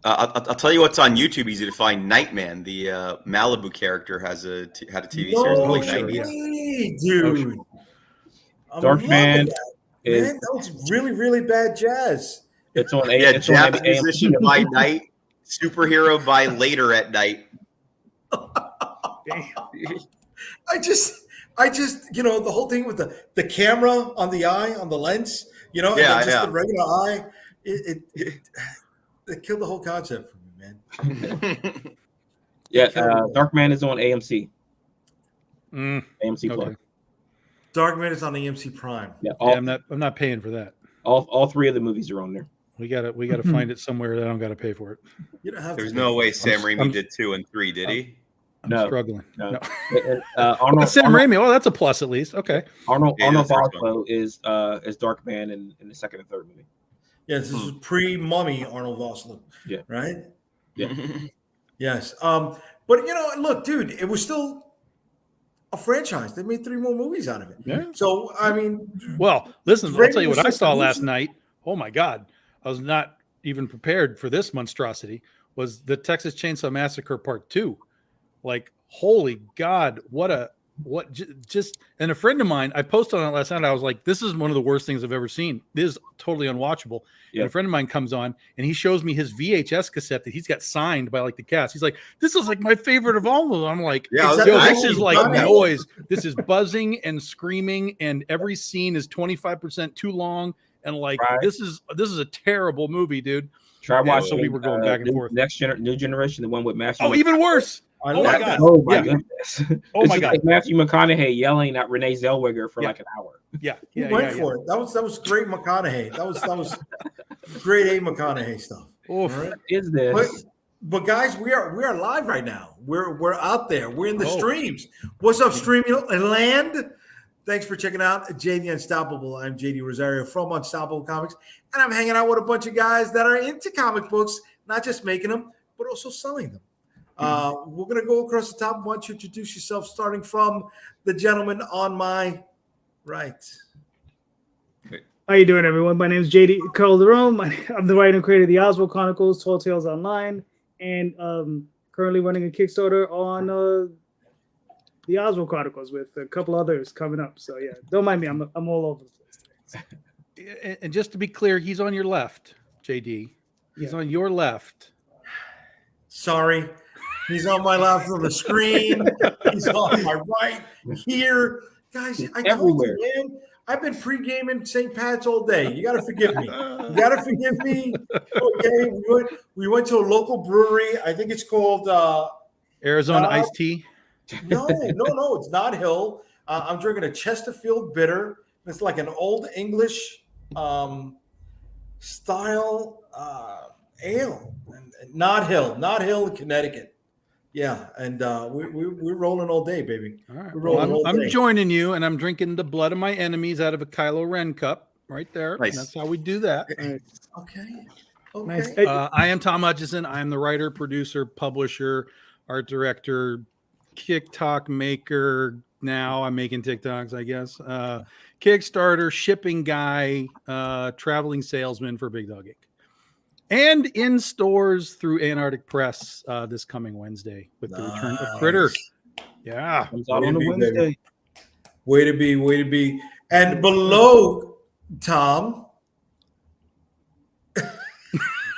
I'll tell you what's on YouTube. Easy to find. Nightman, the Malibu character, had a TV series. Oh, Nightman. Hey, dude. Darkman is man, that was really, really bad jazz. It's on jazz musician by night, superhero by later at night. Damn. I just, the whole thing with the camera on the eye, on the lens, and the regular eye, it killed the whole concept for me, man. Darkman is on AMC. AMC Plus. Darkman is on AMC Prime. Yeah, I'm not paying for that. All three of the movies are on there. We gotta find it somewhere that I don't gotta pay for it. You don't have. There's no way Sam Raimi did 2 and 3, did he? I'm struggling. No. Sam Raimi. Oh, that's a plus at least. Okay. Arnold Vosloo is Darkman in the second and third movie. Yeah, this is pre-Mummy Arnold Vosloo. Yeah. Right. Yeah. Yes. But look, dude, it was still a franchise. They made 3 more movies out of it. Yeah. So I mean, well, listen, I'll tell you what I saw last night. Oh my God, I was not even prepared for this monstrosity. Was the Texas Chainsaw Massacre Part 2? Like, holy God, just and a friend of mine, I posted on it last night. I was like, this is one of the worst things I've ever seen. This is totally unwatchable. Yeah. And a friend of mine comes on and he shows me his VHS cassette that he's got signed by like the cast. He's like, this is like my favorite of all of them. I'm like, this is like noise. This is buzzing and screaming, and every scene is 25% too long. And like, this is a terrible movie, dude. Try watching. So we were going back and forth. New Generation, the one with Matthew. Oh, even worse. Oh my God! Oh my goodness! Oh my God! Like Matthew McConaughey yelling at Renee Zellweger for like an hour. Yeah, went for it. That was great McConaughey. That was great A McConaughey stuff. What is this? But guys, we are live right now. We're out there. We're in the streams. What's up, streaming land? Thanks for checking out JD Unstoppable. I'm JD Rosario from Unstoppable Comics, and I'm hanging out with a bunch of guys that are into comic books, not just making them, but also selling them. We're going to go across the top. Why don't you introduce yourself, starting from the gentleman on my right. How you doing, everyone? My name is JD Calderon. I'm the writer and creator of the Oswald Chronicles, Tall Tales Online, and currently running a Kickstarter on the Oswald Chronicles with a couple others coming up. So yeah, don't mind me. I'm all over the place. And just to be clear, he's on your left, JD. He's on your left. Sorry. He's on my left on the screen. He's on my right here. Guys, I told you, man, I've been pre-gaming St. Pat's all day. You got to forgive me. Okay, we went to a local brewery. I think it's called Arizona Iced Tea. No, it's not Hill. I'm drinking a Chesterfield bitter. It's like an old English style ale. Not Hill, Connecticut. Yeah, and we're rolling all day, baby. All right. Well, I'm joining you, and I'm drinking the blood of my enemies out of a Kylo Ren cup right there. Nice. That's how we do that. Okay. Nice. I am Tom Hutchison. I am the writer, producer, publisher, art director, TikTok maker. Now I'm making TikToks, I guess. Kickstarter, shipping guy, traveling salesman for Big Dog Inc. And in stores through Antarctic Press this coming Wednesday with the return of Critter. Yeah. Comes out on a Wednesday. Way to be. And below Tom.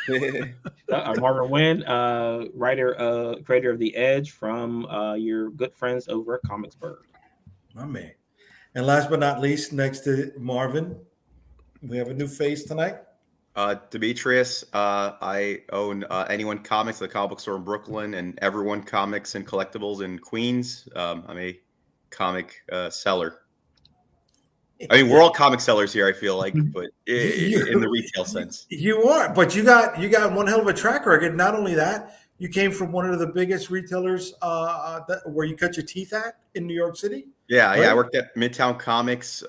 Marvin Wynn, writer, creator of The Edge from your good friends over at Comicsburg. My man. And last but not least, next to Marvin, we have a new face tonight. Dimitrios, I own Anyone Comics, the comic book store in Brooklyn, and Everyone Comics and Collectibles in Queens. I'm a comic seller. I mean, we're all comic sellers here, I feel like, but in the retail sense. You are, but you got one hell of a track record. Not only that, you came from one of the biggest retailers where you cut your teeth at in New York City. Yeah, right? I worked at Midtown Comics,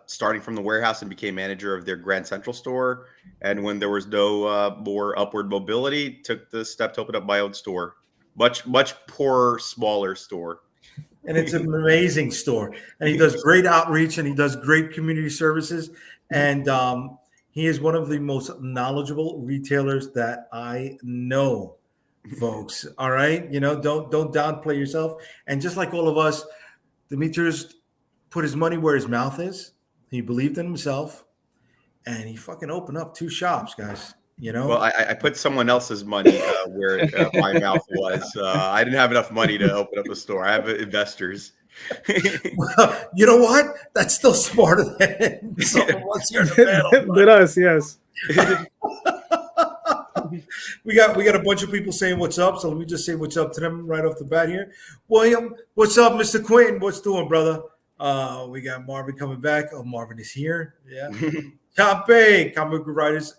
starting from the warehouse, and became manager of their Grand Central store. And when there was no more upward mobility, took the step to open up my own store. Much poorer, smaller store. And it's an amazing store. And he does great outreach, and he does great community services. And He is one of the most knowledgeable retailers that I know, folks. All right, don't downplay yourself. And just like all of us, Dimitrios put his money where his mouth is. He believed in himself, and he fucking opened up 2 shops, guys. Well, I put someone else's money where my mouth was. I didn't have enough money to open up a store. I have investors. Well, you know what? That's still smarter than some of us here in the panel. Than us, yes. We got a bunch of people saying what's up, so let me just say what's up to them right off the bat here. William, what's up, Mr. Quinn? What's doing, brother? We got Marvin coming back. Oh, Marvin is here. Yeah. Campe, comic book writers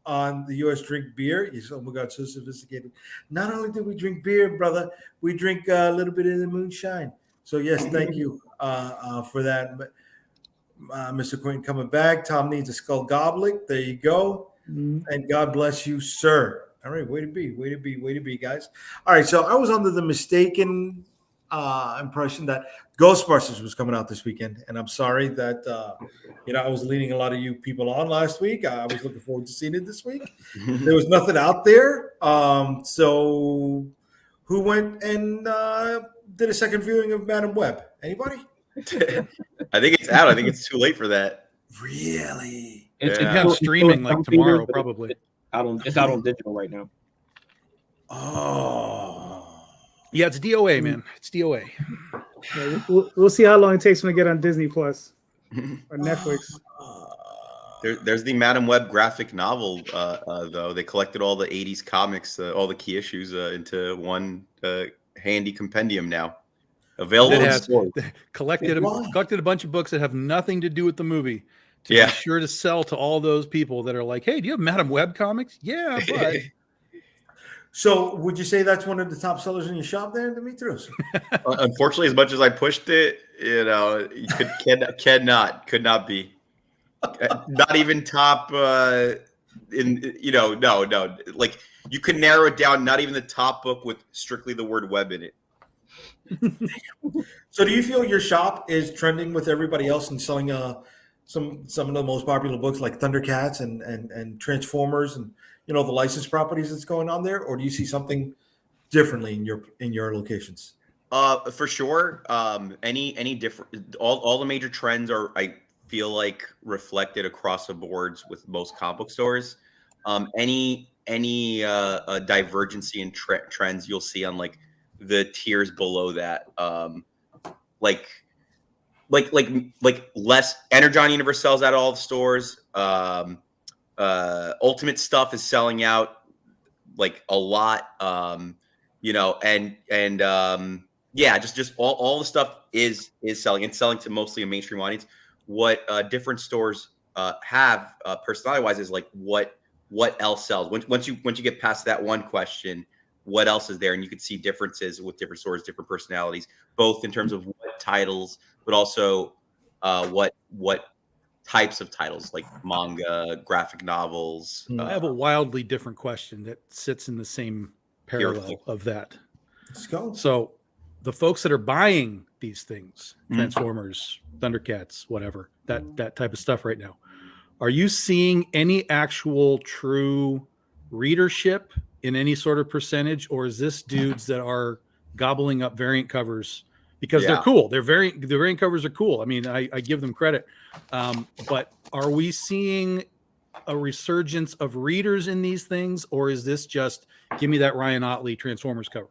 on the U.S. drink beer. He's, oh my God, so sophisticated. Not only do we drink beer, brother, we drink a little bit of the moonshine. So yes, thank you for that, Mr. Quinn coming back. Tom needs a skull goblet. There you go. And God bless you, sir. All right, way to be, guys. All right, so I was under the mistaken impression that Ghostbusters was coming out this weekend, and I'm sorry that I was leading a lot of you people on last week. I was looking forward to seeing it this week. There was nothing out there, so who went and did a second viewing of Madam Web? Anybody? I think it's out. I think it's too late for that. Really? It's on streaming like tomorrow, probably. It's out on digital right now. Oh. Yeah, it's DOA, man. It's DOA. Yeah, we'll see how long it takes when to get on Disney Plus or Netflix. There's the Madam Web graphic novel, though. They collected all the 80s comics, all the key issues into one handy compendium now. Available in stores. Collected a bunch of books that have nothing to do with the movie to be sure to sell to all those people that are like, hey, do you have Madam Web comics? Yeah, but... So would you say that's one of the top sellers in your shop there, Dimitrios? Unfortunately, as much as I pushed it, could not be. Not even top no. Like, you can narrow it down, not even the top book with strictly the word web in it. So do you feel your shop is trending with everybody else and selling some of the most popular books like Thundercats and Transformers and the licensed properties that's going on there, or do you see something differently in your locations? For sure. Any different, all the major trends are, I feel like, reflected across the boards with most comic book stores. Any divergency in trends you'll see on like the tiers below that, like less Energon Universe sells out of all the stores. Ultimate stuff is selling out like a lot, just all the stuff is selling. It's selling to mostly a mainstream audience. What different stores have personality wise is like what else sells. Once you get past that one question, what else is there? And you can see differences with different stores, different personalities, both in terms of what titles, but also what types of titles, like manga, graphic novels. I have a wildly different question that sits in the same parallel of that. Let's go. So the folks that are buying these things, Transformers, Thundercats, whatever, that type of stuff right now, are you seeing any actual true readership in any sort of percentage, or is this dudes that are gobbling up variant covers because they're cool? The variant covers are cool. I mean, I give them credit. But are we seeing a resurgence of readers in these things, or is this just give me that Ryan Otley Transformers cover?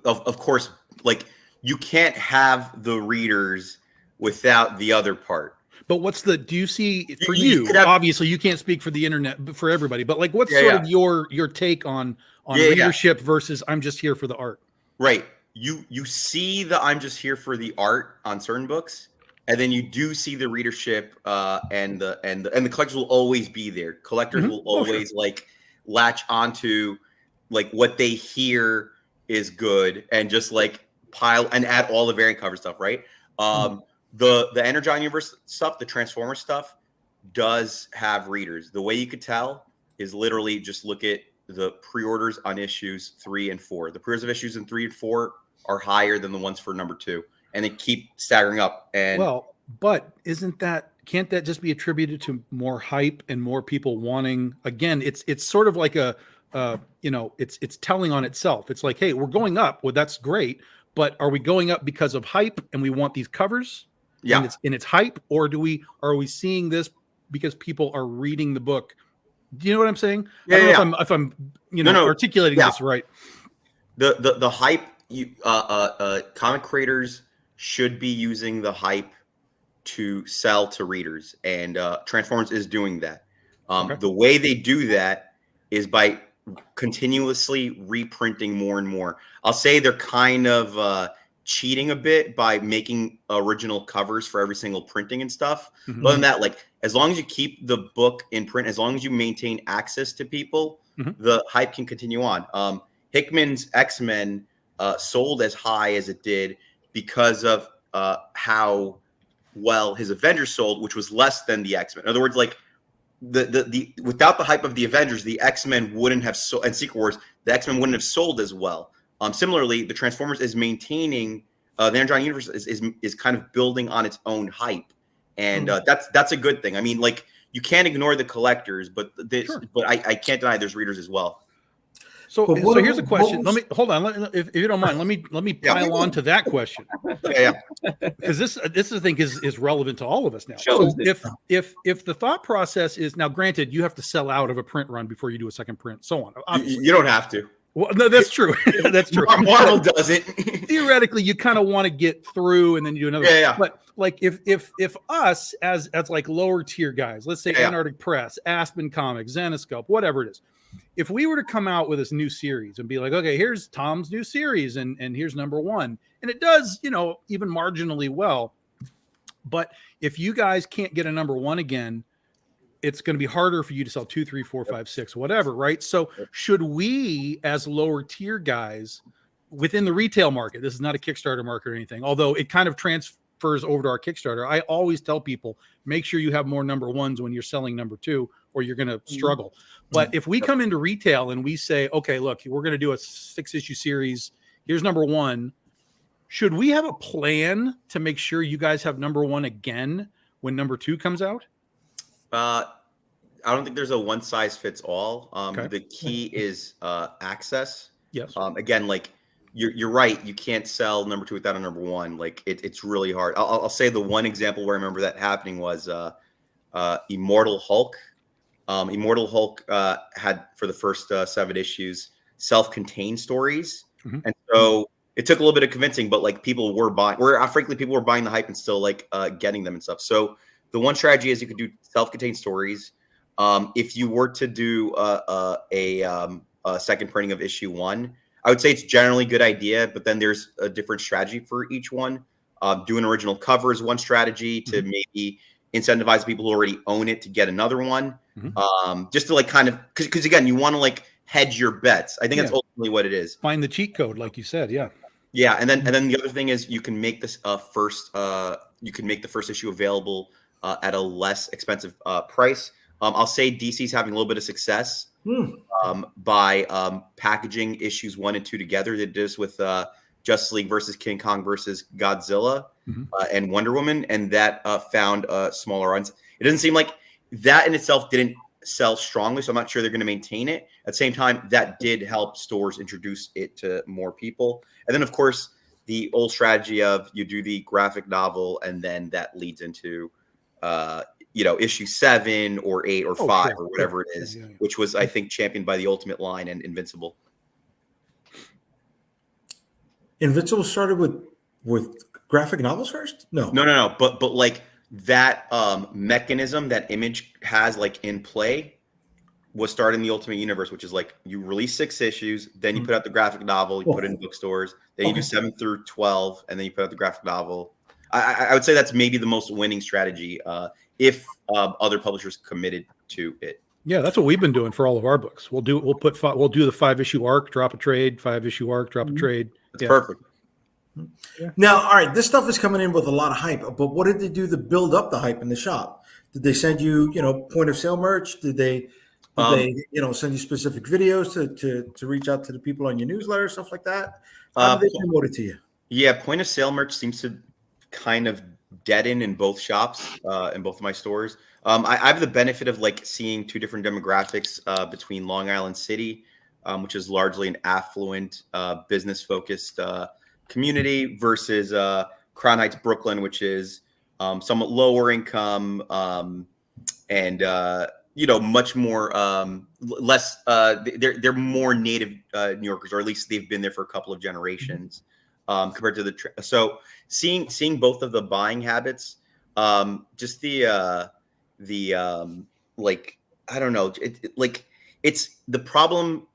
Of course, like, you can't have the readers without the other part. But do you see for you obviously you can't speak for the internet, but for everybody, but like what's sort of your take on readership versus I'm just here for the art? Right. You see the I'm just here for the art on certain books, and then you do see the readership and the collectors will always be there. Collectors will always like latch onto like what they hear is good and just like pile and add all the variant cover stuff, right? The Energon Universe stuff, the Transformer stuff, does have readers. The way you could tell is literally just look at the pre-orders on issues 3 and 4. The pre-orders of issues in 3 and 4 are higher than the ones for number 2, and they keep staggering up. And but isn't that can't that just be attributed to more hype and more people wanting? Again, it's sort of like it's telling on itself. It's like, hey, we're going up. Well, that's great, but are we going up because of hype and we want these covers? Yeah, and it's hype, or are we seeing this because people are reading the book? Do you know what I'm saying? Yeah, I don't know if I'm articulating this right. The hype, comic creators should be using the hype to sell to readers, and Transformers is doing that. Okay. The way they do that is by continuously reprinting more and more. I'll say they're kind of cheating a bit by making original covers for every single printing and stuff. Mm-hmm. Other than that, like, as long as you keep the book in print, as long as you maintain access to people, the hype can continue on. Hickman's X-Men sold as high as it did because of how well his Avengers sold, which was less than the X-Men. In other words, like, the without the hype of the Avengers, the X-Men wouldn't have sold, and Secret Wars, the X-Men wouldn't have sold as well. Similarly, the Transformers is maintaining the Andromeda Universe is kind of building on its own hype, and that's a good thing. I mean, like, you can't ignore the collectors, but I can't deny there's readers as well. So here's a question. Let me hold on. If you don't mind, let me pile on to that question. Yeah. Because this I think is relevant to all of us now. So if the thought process is, now, granted, you have to sell out of a print run before you do a second print, so on. Obviously. You don't have to. Well, no, that's true. That's true. Marvel does it. Theoretically, you kind of want to get through and then you do another. Yeah. But like if us as like lower tier guys, let's say Antarctic Press, Aspen Comics, Zenoscope, whatever it is, if we were to come out with this new series and be like, okay, here's Tom's new series and here's number one, and it does, even marginally well, but if you guys can't get a number one again, it's going to be harder for you to sell 2, 3, 4, 5, 6, whatever, right? So should we, as lower tier guys within the retail market, this is not a Kickstarter market or anything, although it kind of transfers over to our Kickstarter. I always tell people, make sure you have more number ones when you're selling number two, or you're going to struggle. But if we come into retail and we say, okay, look, we're going to do a 6-issue series, here's number one, should we have a plan to make sure you guys have number one again when number two comes out? I don't think there's a one size fits all. The key is access. Yes. Again, like, you're right. You can't sell number two without a number one. Like, it's really hard. I'll say the one example where I remember that happening was Immortal Hulk. Immortal Hulk had, for the first 7 issues, self-contained stories, and so it took a little bit of convincing, but like, people were buying. Frankly, people were buying the hype and still like getting them and stuff. So the one strategy is you could do self-contained stories. If you were to do a second printing of issue 1, I would say it's generally a good idea, but then there's a different strategy for each one. Do an original cover is one strategy to maybe incentivize people who already own it to get another one. Just to like kind of, because again, you want to like hedge your bets. I think that's ultimately what it is. Find the cheat code, like you said. Yeah, and then the other thing is you can make this you can make the first issue available at a less expensive price. I'll say DC's having a little bit of success by packaging issues 1 and 2 together. They did this with Justice League versus King Kong versus Godzilla and Wonder Woman, and that found smaller runs. It doesn't seem like that in itself didn't sell strongly, so I'm not sure they're going to maintain it. At the same time, that did help stores introduce it to more people. And then, of course, the old strategy of you do the graphic novel, and then that leads into issue 7 or 8 or 5 or whatever it is, which was, I think, championed by the Ultimate line and Invincible. Invincible started with graphic novels first? No. But like that mechanism that Image has like in play was started in the Ultimate Universe, which is like you release 6 issues, then you put out the graphic novel, you put it in bookstores, then you do 7 through 12, and then you put out the graphic novel. I would say that's maybe the most winning strategy if other publishers committed to it. Yeah, that's what we've been doing for all of our books. We'll do the 5-issue arc, drop a trade, 5-issue arc, drop a trade. That's perfect. Yeah. Now, all right, this stuff is coming in with a lot of hype, but what did they do to build up the hype in the shop? Did they send you, point of sale merch? Did they send you specific videos to reach out to the people on your newsletter, stuff like that? How did they promote it to you? Yeah, point of sale merch seems to kind of dead in both shops, in both of my stores. I have the benefit of like seeing two different demographics between Long Island City, which is largely an affluent, business-focused community, versus Crown Heights, Brooklyn, which is somewhat lower income, and much more less. They're more native New Yorkers, or at least they've been there for a couple of generations, compared to so seeing both of the buying habits, just the like, I don't know, it's the problem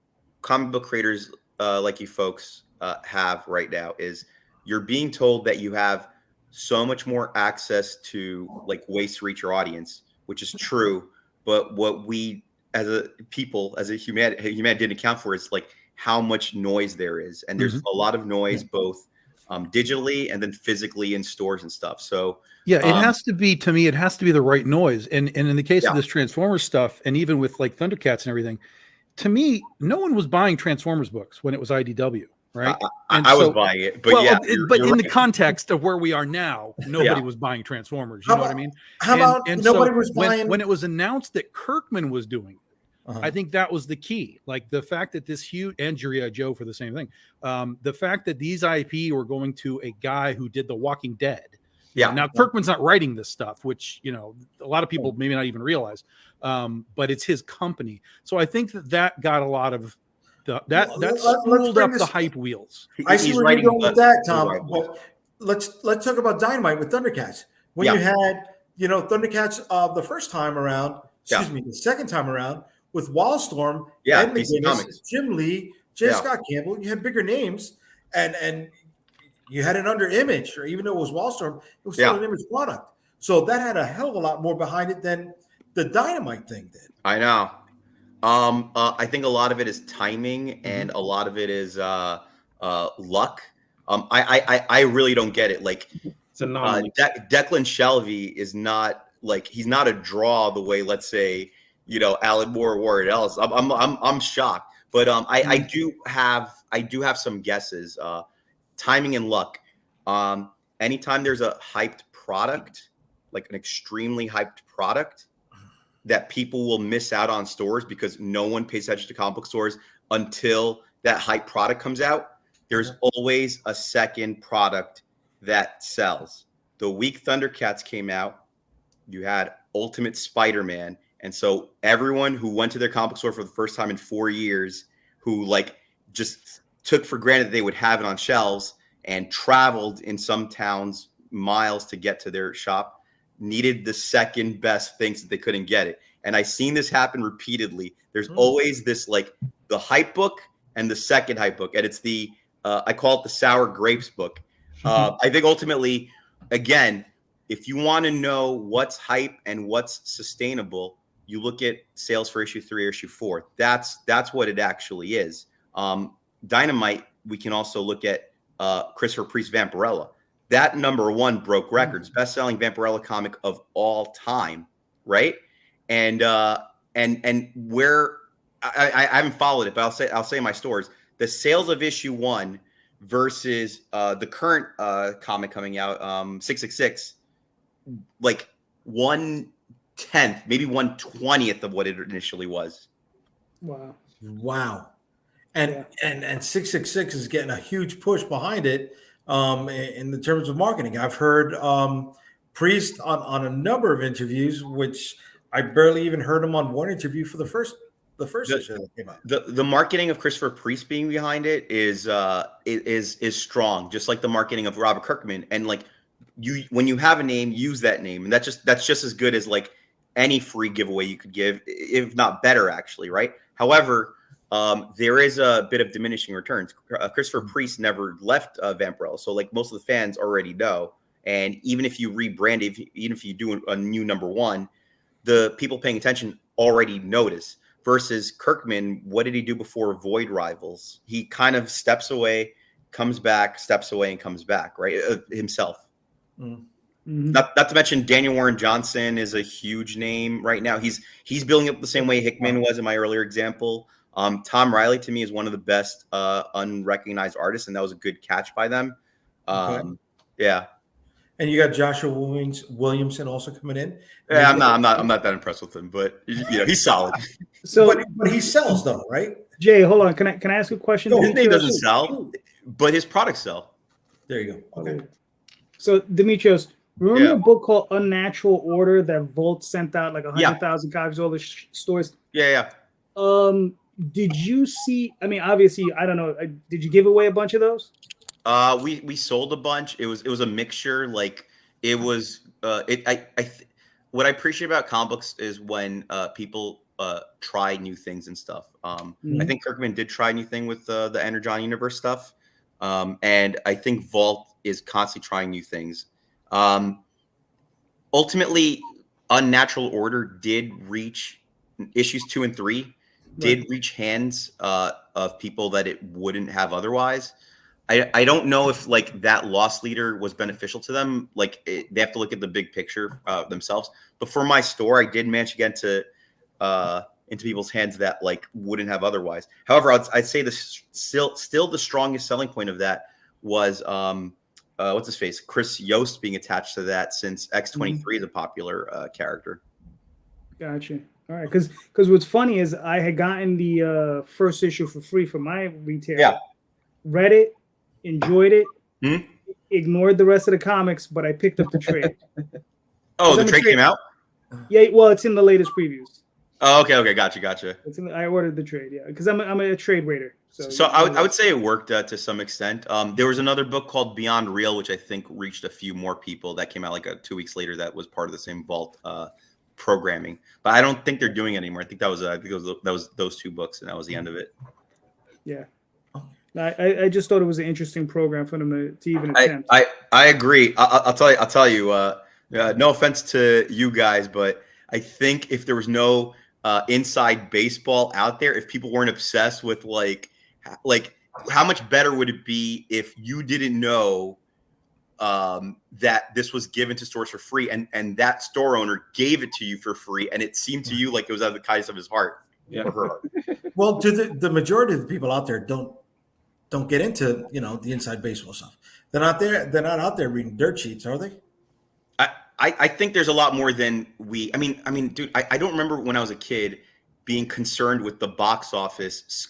comic book creators like you folks have right now is you're being told that you have so much more access to like ways to reach your audience, which is true. But what we as a people, as a humanity didn't account for is like how much noise there is. And there's a lot of noise, both digitally and then physically in stores and stuff. So yeah, it has to be, to me, it has to be the right noise. And in the case of this Transformers stuff, and even with like Thundercats and everything, to me, no one was buying Transformers books when it was IDW, right? I was buying it, but but in the context of where we are now, nobody was buying Transformers. You know what I mean? How about nobody was buying when it was announced that Kirkman was doing it? I think that was the key. Like the fact that this huge, and G.I. Joe for the same thing. The fact that these IP were going to a guy who did The Walking Dead. Yeah. Now Kirkman's not writing this stuff, which a lot of people maybe not even realize. But it's his company, so I think that got a lot of that spooled up the hype wheels. I see where you're going with that, Tom. But let's talk about Dynamite with Thundercats. When you had Thundercats the first time around, the second time around with Wildstorm, Ed McGuinness, Jim Lee, J. Scott Campbell, you had bigger names, and you had it under Image, or even though it was Wildstorm, it was still an Image product. So that had a hell of a lot more behind it than the Dynamite thing did. I know. I think a lot of it is timing, and a lot of it is luck. I really don't get it. Like, it's a Declan Shalvey is not like, he's not a draw the way, let's say, Alan Moore or Warren Ellis. I'm shocked, but I do have some guesses. Timing and luck. Anytime there's a hyped product, like an extremely hyped product, that people will miss out on stores because no one pays attention to comic book stores until that hype product comes out. There's always a second product that sells. The week Thundercats came out, you had Ultimate Spider-Man. And so everyone who went to their comic book store for the first time in 4 years, who like just took for granted that they would have it on shelves and traveled in some towns miles to get to their shop, needed the second best thing so they couldn't get it. And I've seen this happen repeatedly. There's always this, like, the hype book and the second hype book. And it's the, I call it the sour grapes book. I think ultimately, again, if you want to know what's hype and what's sustainable, you look at sales for issue 3 or issue 4. That's what it actually is. Dynamite, we can also look at Christopher Priest Vampirella. That #1 broke records, best-selling Vampirella comic of all time, right? And where I haven't followed it, but I'll say my stores, the sales of issue 1 versus the current comic coming out, 666, like 1/10, maybe 1/20th of what it initially was. Wow. And 666 is getting a huge push behind it in the terms of marketing. I've heard Priest on a number of interviews, which I barely even heard him on one interview for the first issue that came out. The marketing of Christopher Priest being behind it is strong, just like the marketing of Robert Kirkman. And like when you have a name, use that name, and that's just as good as like any free giveaway you could give, if not better, actually, right? However, there is a bit of diminishing returns. Christopher Priest never left Vampirella, so like most of the fans already know. And even if you rebrand it, even if you do a new #1, the people paying attention already notice. Versus Kirkman, what did he do before Void Rivals? He kind of steps away, comes back, steps away, and comes back, right? Himself. Not to mention Daniel Warren Johnson is a huge name right now. He's building up the same way Hickman was in my earlier example. Tom Riley, to me, is one of the best unrecognized artists, and that was a good catch by them. Yeah. And you got Joshua Williamson also coming in. Yeah, I'm not that impressed with him, but he's solid. So, but he sells though, right? Jay, hold on. Can I ask a question? His name doesn't sell, but his products sell. There you go. Okay. So, Dimitrios, remember a book called Unnatural Order that Volt sent out like 100,000 copies to all the stores? Yeah. Did you see? I mean, obviously, I don't know. Did you give away a bunch of those? We sold a bunch. It was a mixture. Like it was. What I appreciate about comic books is when people try new things and stuff. I think Kirkman did try a new thing with the Energon Universe stuff, and I think Vault is constantly trying new things. Ultimately, Unnatural Order did reach issues 2 and 3. Did reach hands of people that it wouldn't have otherwise. I don't know if like that loss leader was beneficial to them. Like they have to look at the big picture themselves. But for my store, I did manage to get into people's hands that like wouldn't have otherwise. However, I'd say the still the strongest selling point of that was what's his face, Chris Yost being attached to that, since X-23 is a popular character. Gotcha. All right, because what's funny is I had gotten the first issue for free from my retailer. Yeah. Read it, enjoyed it, ignored the rest of the comics, but I picked up the trade. Oh, the trade came out? Yeah, well, it's in the latest previews. Oh, okay, gotcha. I ordered the trade, yeah, because I'm a trade raider. So I would say it worked to some extent. There was another book called Beyond Real, which I think reached a few more people. That came out like 2 weeks later. That was part of the same Vault programming, but I don't think they're doing it anymore. I think that was those 2 books, and that was the end of it. Yeah, I just thought it was an interesting program for them to even attempt. I agree. I'll tell you. No offense to you guys, but I think if there was no inside baseball out there, if people weren't obsessed with like how much better would it be if you didn't know that this was given to stores for free, and that store owner gave it to you for free, and it seemed to you like it was out of the kindness of his heart. Yeah. Well, the majority of the people out there don't get into the inside baseball stuff. They're not out there reading dirt sheets, are they? I think there's a lot more than we. I mean, dude, I don't remember when I was a kid being concerned with the box office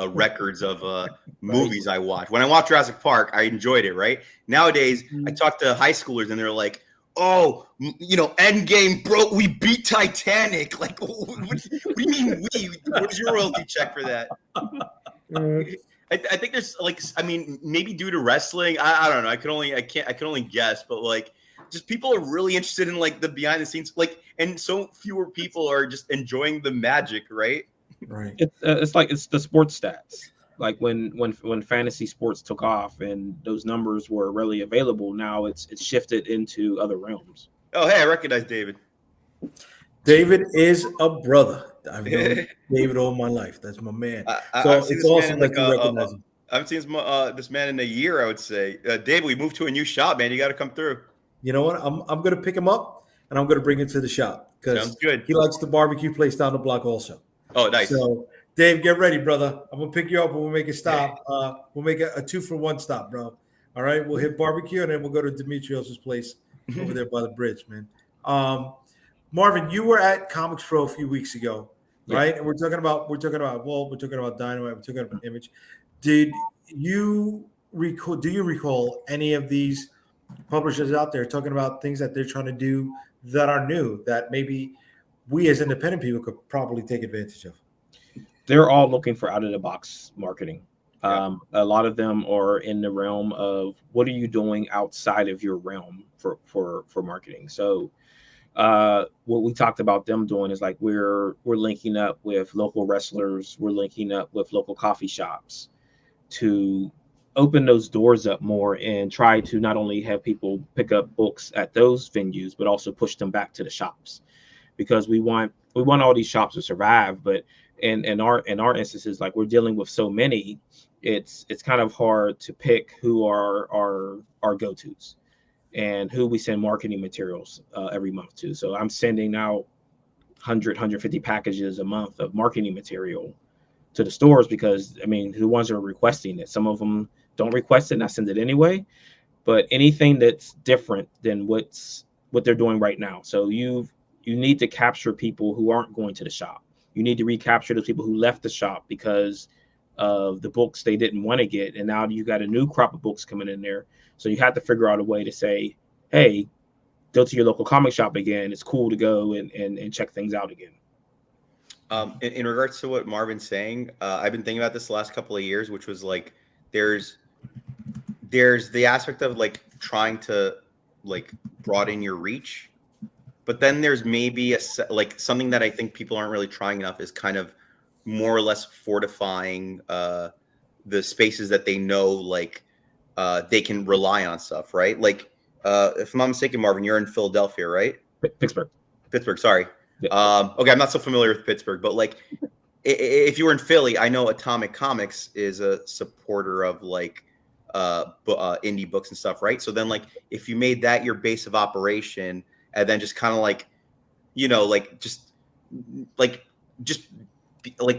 records of movies I watched. When I watched Jurassic Park, I enjoyed it, right? Nowadays, I talk to high schoolers and they're like, oh, Endgame, bro, we beat Titanic. Like, what do you mean we? What's your royalty check for that? I think there's maybe due to wrestling. I don't know. I can only guess, but like, just people are really interested in like the behind the scenes, like, and so fewer people are just enjoying the magic, right? Right. It's the sports stats. Like when fantasy sports took off and those numbers were readily available, now it's shifted into other realms. Oh, hey, I recognize David. David is a brother. I've known David all my life. That's my man. So it's awesome that you recognize him. I haven't seen this man in a year, I would say. David, we moved to a new shop, man. You got to come through. You know what? I'm going to pick him up and I'm going to bring him to the shop because he likes the barbecue place down the block also. Oh, nice. So, Dave, get ready, brother. I'm going to pick you up and we'll make a stop. We'll make a 2-for-1 stop, bro. All right? We'll hit barbecue and then we'll go to Dimitrios' place over there by the bridge, man. Marvin, you were at Comics Pro a few weeks ago, right? And we're talking about Volt, we're talking about Dynamite, we're talking about Image. Do you recall any of these publishers out there talking about things that they're trying to do that are new that maybe we as independent people could probably take advantage of? They're all looking for out of the box marketing. A lot of them are in the realm of what are you doing outside of your realm for marketing. So what we talked about them doing is like we're linking up with local wrestlers, we're linking up with local coffee shops to open those doors up more and try to not only have people pick up books at those venues, but also push them back to the shops, because we want all these shops to survive. But in our instances, like we're dealing with so many, it's kind of hard to pick who are our go-tos and who we send marketing materials every month to. So I'm sending out 150 packages a month of marketing material to the stores because, I mean, the ones that are requesting it, some of them don't request it and I send it anyway. but anything that's different than what they're doing right now. So you need to capture people who aren't going to the shop. You need to recapture those people who left the shop because of the books they didn't want to get, and now you got a new crop of books coming in there. So you have to figure out a way to say, hey, go to your local comic shop again. It's cool to go and check things out again. In regards to what Marvin's saying, I've been thinking about this the last couple of years, which was like there's the aspect of like trying to like broaden your reach, but then there's maybe like something that I think people aren't really trying enough is kind of more or less fortifying the spaces that they know like they can rely on stuff, right? Like if I'm not mistaken, Marvin, you're in Philadelphia, right? Pittsburgh, sorry. Yeah. Okay, I'm not so familiar with Pittsburgh, but like if you were in Philly, I know Atomic Comics is a supporter of like indie books and stuff, right? So then like if you made that your base of operation and then just kind of like, you know, like just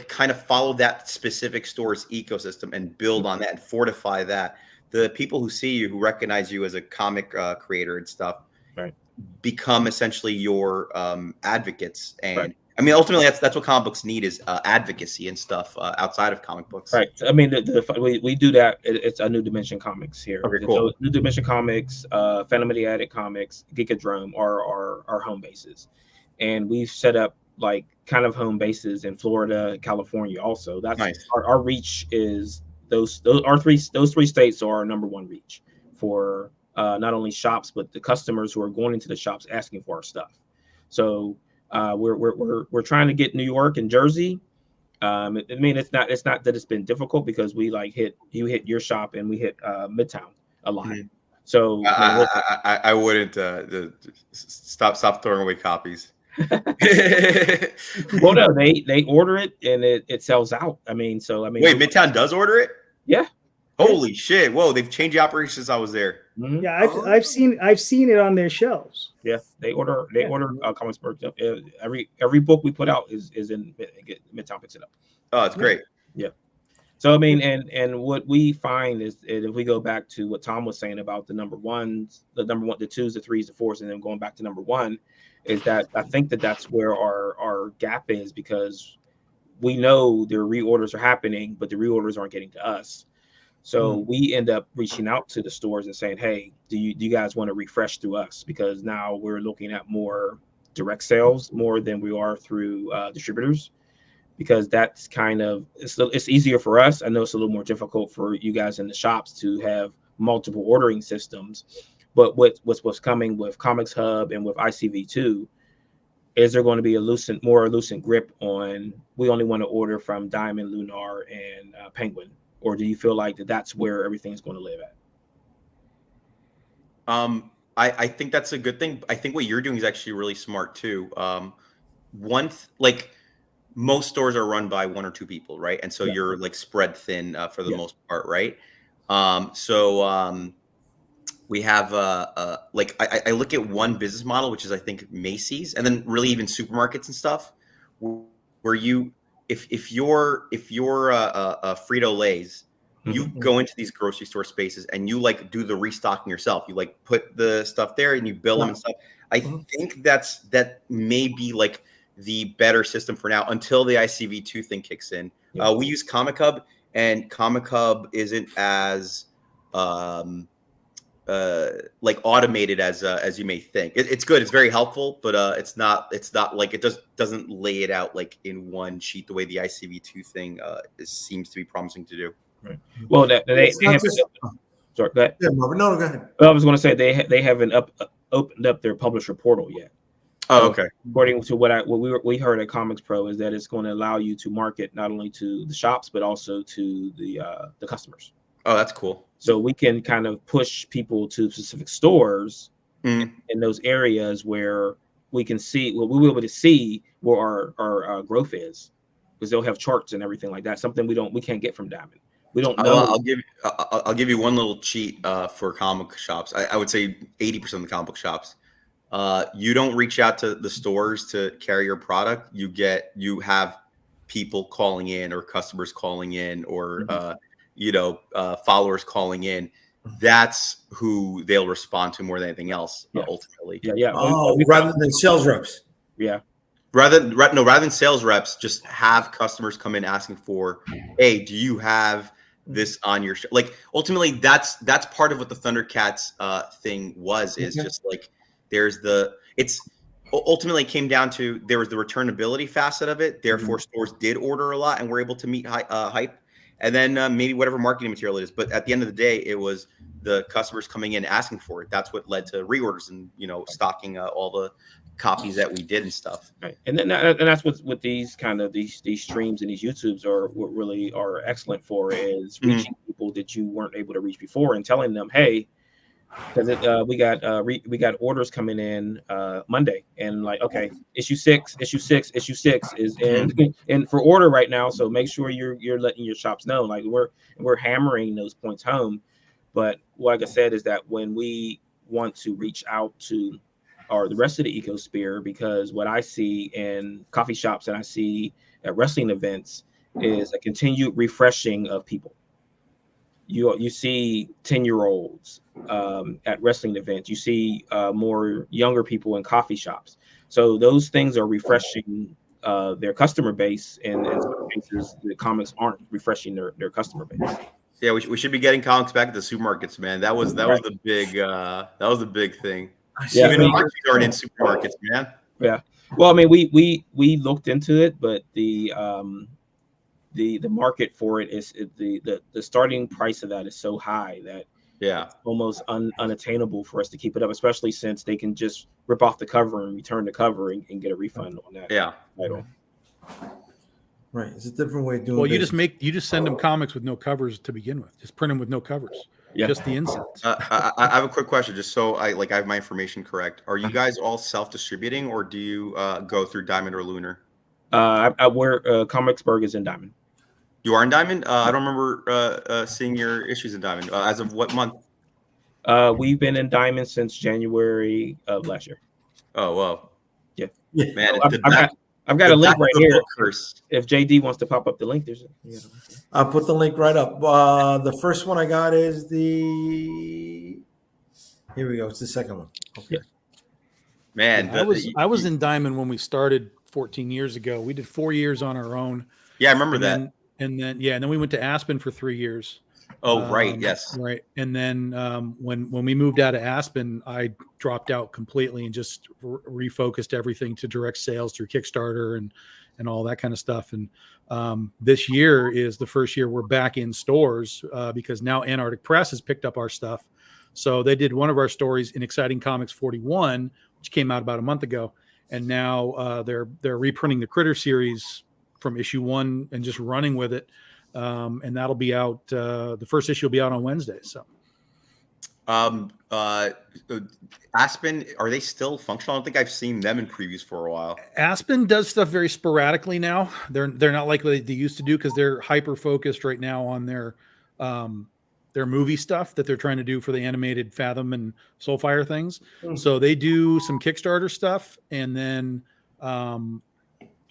kind of follow that specific store's ecosystem and build on that and fortify that, the people who see you, who recognize you as a comic creator and stuff, right, become essentially your advocates. And right. I mean, ultimately, that's what comic books need is advocacy and stuff outside of comic books. Right. I mean, we do that. It's a New Dimension Comics here. Okay, cool. So New Dimension Comics, Phantom of the Attic Comics, Geekadrome are our home bases, and we've set up like kind of home bases in Florida, California. Also, that's nice. Our reach is those three states are our number one reach for not only shops but the customers who are going into the shops asking for our stuff. So we're trying to get New York and Jersey. I mean, it's not that it's been difficult because we like hit your shop and we hit Midtown a lot. Mm-hmm. So I wouldn't stop throwing away copies. Well, no, they order it and it sells out. I mean, wait, Midtown does order it? Yeah. Holy shit! Whoa, they've changed the operation since I was there. Mm-hmm. Yeah, I've seen it on their shelves. Yeah, they order comics books. Every book we put out is in Midtown picks it up. Oh, it's great. Yeah. So I mean, and what we find is if we go back to what Tom was saying about the number ones, the 2s, the 3s, the 4s, and then going back to number 1, is that I think that's where our gap is, because we know their reorders are happening, but the reorders aren't getting to us. So we end up reaching out to the stores and saying, hey, do you guys want to refresh through us? Because now we're looking at more direct sales more than we are through distributors, because that's kind of, it's easier for us. I know it's a little more difficult for you guys in the shops to have multiple ordering systems, but what's coming with Comics Hub and with ICV2 is there going to be a more loosened grip on, we only want to order from Diamond, Lunar, and Penguin? Or do you feel like that's where everything's going to live at? I think that's a good thing. I think what you're doing is actually really smart too. Like most stores are run by 1 or 2 people, right? And so you're like spread thin for the most part, right? We have like I look at one business model, which is I think Macy's, and then really even supermarkets and stuff, where you. If you're a Frito-Lay's, you go into these grocery store spaces and you like do the restocking yourself. You like put the stuff there and you bill them and stuff. I think that may be like the better system for now until the ICV2 thing kicks in. We use Comic Hub, and Comic Hub isn't as like automated as you may think. It's good. It's very helpful, but it's not like it doesn't lay it out like in one sheet the way the ICV2 thing seems to be promising to do. Right. Well, they have. Sorry, go ahead. Yeah, Marvin. No, go ahead. I was going to say they haven't opened up their publisher portal yet. Oh, okay. According to what we heard at Comics Pro is that it's going to allow you to market not only to the shops but also to the customers. Oh, that's cool. So we can kind of push people to specific stores in those areas where we can see, well, we'll be able to see where our growth is, because they'll have charts and everything like that. Something we can't get from Diamond. We don't know. I'll give you one little cheat for comic shops. I would say 80% of the comic book shops. You don't reach out to the stores to carry your product. You have people calling in or customers calling in or followers calling in, that's who they'll respond to more than anything else. Ultimately, yeah. Rather than sales reps. Yeah. Rather than sales reps, just have customers come in asking for, hey, do you have this on your show? Like ultimately, that's part of what the Thundercats thing was. Is just like ultimately came down to there was the returnability facet of it. Therefore, stores did order a lot and were able to meet hype, and then maybe whatever marketing material it is. But at the end of the day, it was the customers coming in asking for it. That's what led to reorders and stocking all the copies that we did and stuff. Right. And then that's what these kind of these streams and these YouTubes are what really are excellent for, is reaching people that you weren't able to reach before and telling them, hey, because we got orders coming in Monday, and like, okay, issue six is in for order right now, so make sure you're letting your shops know. Like we're hammering those points home. But like I said, is that when we want to reach out to the rest of the ecosphere, because what I see in coffee shops and I see at wrestling events is a continued refreshing of people. You see 10-year-olds at wrestling events. You see more younger people in coffee shops. So those things are refreshing their customer base, and in some cases, the comics aren't refreshing their customer base. Yeah, we should be getting comics back at the supermarkets, man. That was the big thing. Yeah, even markets aren't in supermarkets, man. Yeah. Well, I mean, we looked into it, but the market for it is the starting price of that is so high that it's almost unattainable for us to keep it up, especially since they can just rip off the cover and return the cover and get a refund on that. Yeah. Title. Right. It's a different way of doing it. Well, you just send them comics with no covers to begin with. Just print them with no covers. Just the inserts. I have a quick question, just so I have my information correct. Are you guys all self-distributing, or do you go through Diamond or Lunar? Where Comicsburg is in Diamond. You are in Diamond? I don't remember seeing your issues in Diamond. As of what month? We've been in Diamond since January of last year. Oh, wow. Yeah. Man, I've got a link right here. Curse. If JD wants to pop up the link, I'll put the link right up. The first one I got is here we go. It's the second one. Okay. Yeah. Man, I was in Diamond when we started 14 years ago. We did 4 years on our own. Yeah, I remember that. And then we went to Aspen for 3 years. Oh, right. Yes. Right. And then when we moved out of Aspen, I dropped out completely and just refocused everything to direct sales through Kickstarter and all that kind of stuff. And this year is the first year we're back in stores because now Antarctic Press has picked up our stuff. So they did one of our stories in Exciting Comics 41, which came out about a month ago. And now they're reprinting the Critter series from issue 1 and just running with it. And that'll be out. The first issue will be out on Wednesday. So, Aspen, are they still functional? I don't think I've seen them in previews for a while. Aspen does stuff very sporadically now. They're not like what they used to do because they're hyper focused right now on their movie stuff that they're trying to do for the animated Fathom and Soulfire things. So they do some Kickstarter stuff, and then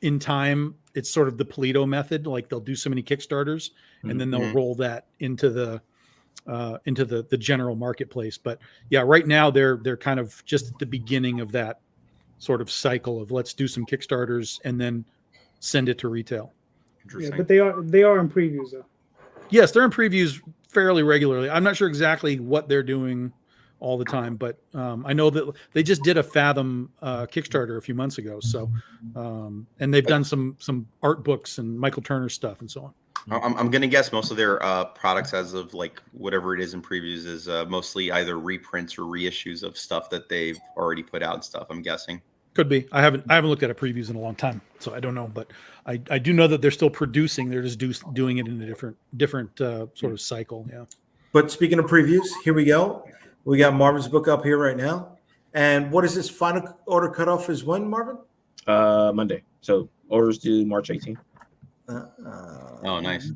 in time, it's sort of the Polito method. Like they'll do so many Kickstarters, and then they'll roll that into the general marketplace. But yeah, right now they're kind of just at the beginning of that sort of cycle of let's do some Kickstarters and then send it to retail. Yeah, but they are in previews though. Yes, they're in previews fairly regularly. I'm not sure exactly what they're doing all the time, but I know that they just did a Fathom Kickstarter a few months ago. So, and they've done some art books and Michael Turner stuff and so on. I'm going to guess most of their products, as of like whatever it is in previews, is mostly either reprints or reissues of stuff that they've already put out and stuff. I'm guessing. Could be. I haven't looked at a previews in a long time, so I don't know. But I do know that they're still producing. They're just doing it in a different sort of cycle. Yeah. But speaking of previews, here we go. We got Marvin's book up here right now. And what is this final order cutoff is when, Marvin? Monday. So orders due March 18th. Oh, nice.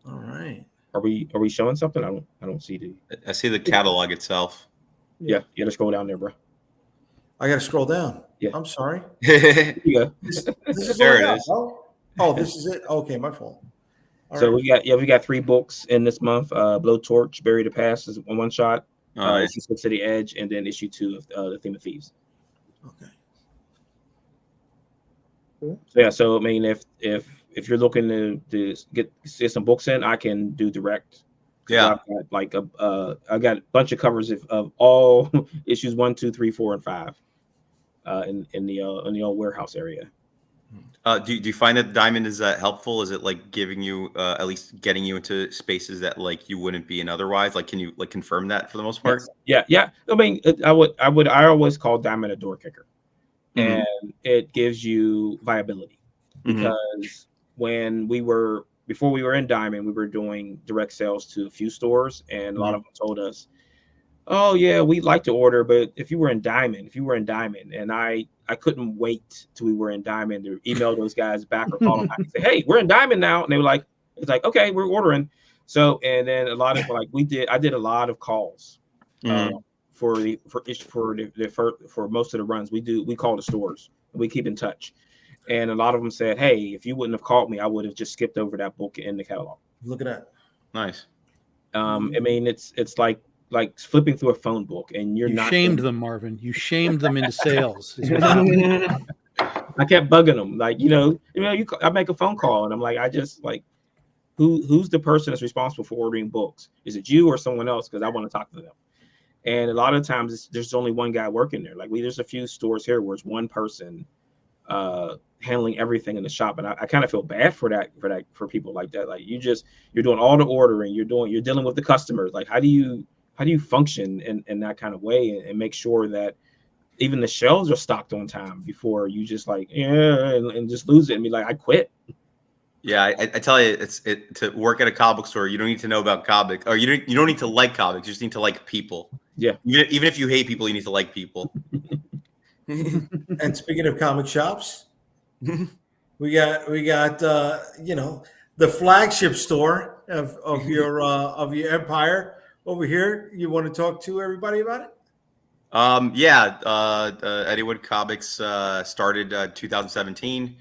All right. Are we showing something? I don't see I see the catalog itself. Yeah, you gotta scroll down there, bro. I got to scroll down. Yeah. I'm sorry. Yeah. This is There it all is. Oh, this is it. Okay, my fault. So we got 3 books in this month. Blowtorch, Bury the Past is one shot. Issue 6 to the Edge, and then issue 2 of the Theme of Thieves. Okay. So yeah, so I mean, if you're looking to get some books in, I can do direct. Yeah. I've got I got a bunch of covers of all issues 1, 2, 3, 4, and 5 in the old warehouse area. Do you find that Diamond is helpful? Is it like giving you at least getting you into spaces that like you wouldn't be in otherwise? Like, can you like confirm that for the most part? Yes. Yeah. I mean, I always call Diamond a door kicker, and it gives you viability because before we were in Diamond, we were doing direct sales to a few stores, and a lot of them told us, "Oh yeah, we'd like to order, but if you were in Diamond, and I couldn't wait till we were in Diamond to email those guys back or call them back and say, "Hey, we're in Diamond now," and they were like, "It's like okay, we're ordering." So and then a lot of I did a lot of calls for most of the runs. We call the stores and we keep in touch, and a lot of them said, "Hey, if you wouldn't have called me, I would have just skipped over that book in the catalog." Look at that. Nice. I mean, it's like flipping through a phone book, and you shamed them, Marvin. You shamed them into sales. I kept bugging them, like I make a phone call, and I'm like, I just like, who's the person that's responsible for ordering books? Is it you or someone else? Because I want to talk to them. And a lot of times, there's only one guy working there. Like there's a few stores here where it's one person handling everything in the shop, and I kind of feel bad for people like that. Like you're doing all the ordering, you're dealing with the customers. Like how do you function in that kind of way and make sure that even the shelves are stocked on time before you just like and just lose it and be like, I quit. Yeah, I tell you, to work at a comic book store, you don't need to know about comics, or you don't need to like comics. You just need to like people. Yeah. Even if you hate people, you need to like people. And speaking of comic shops, we got the flagship store of your empire over here. You want to talk to everybody about it? Eddiewood Comics started 2017.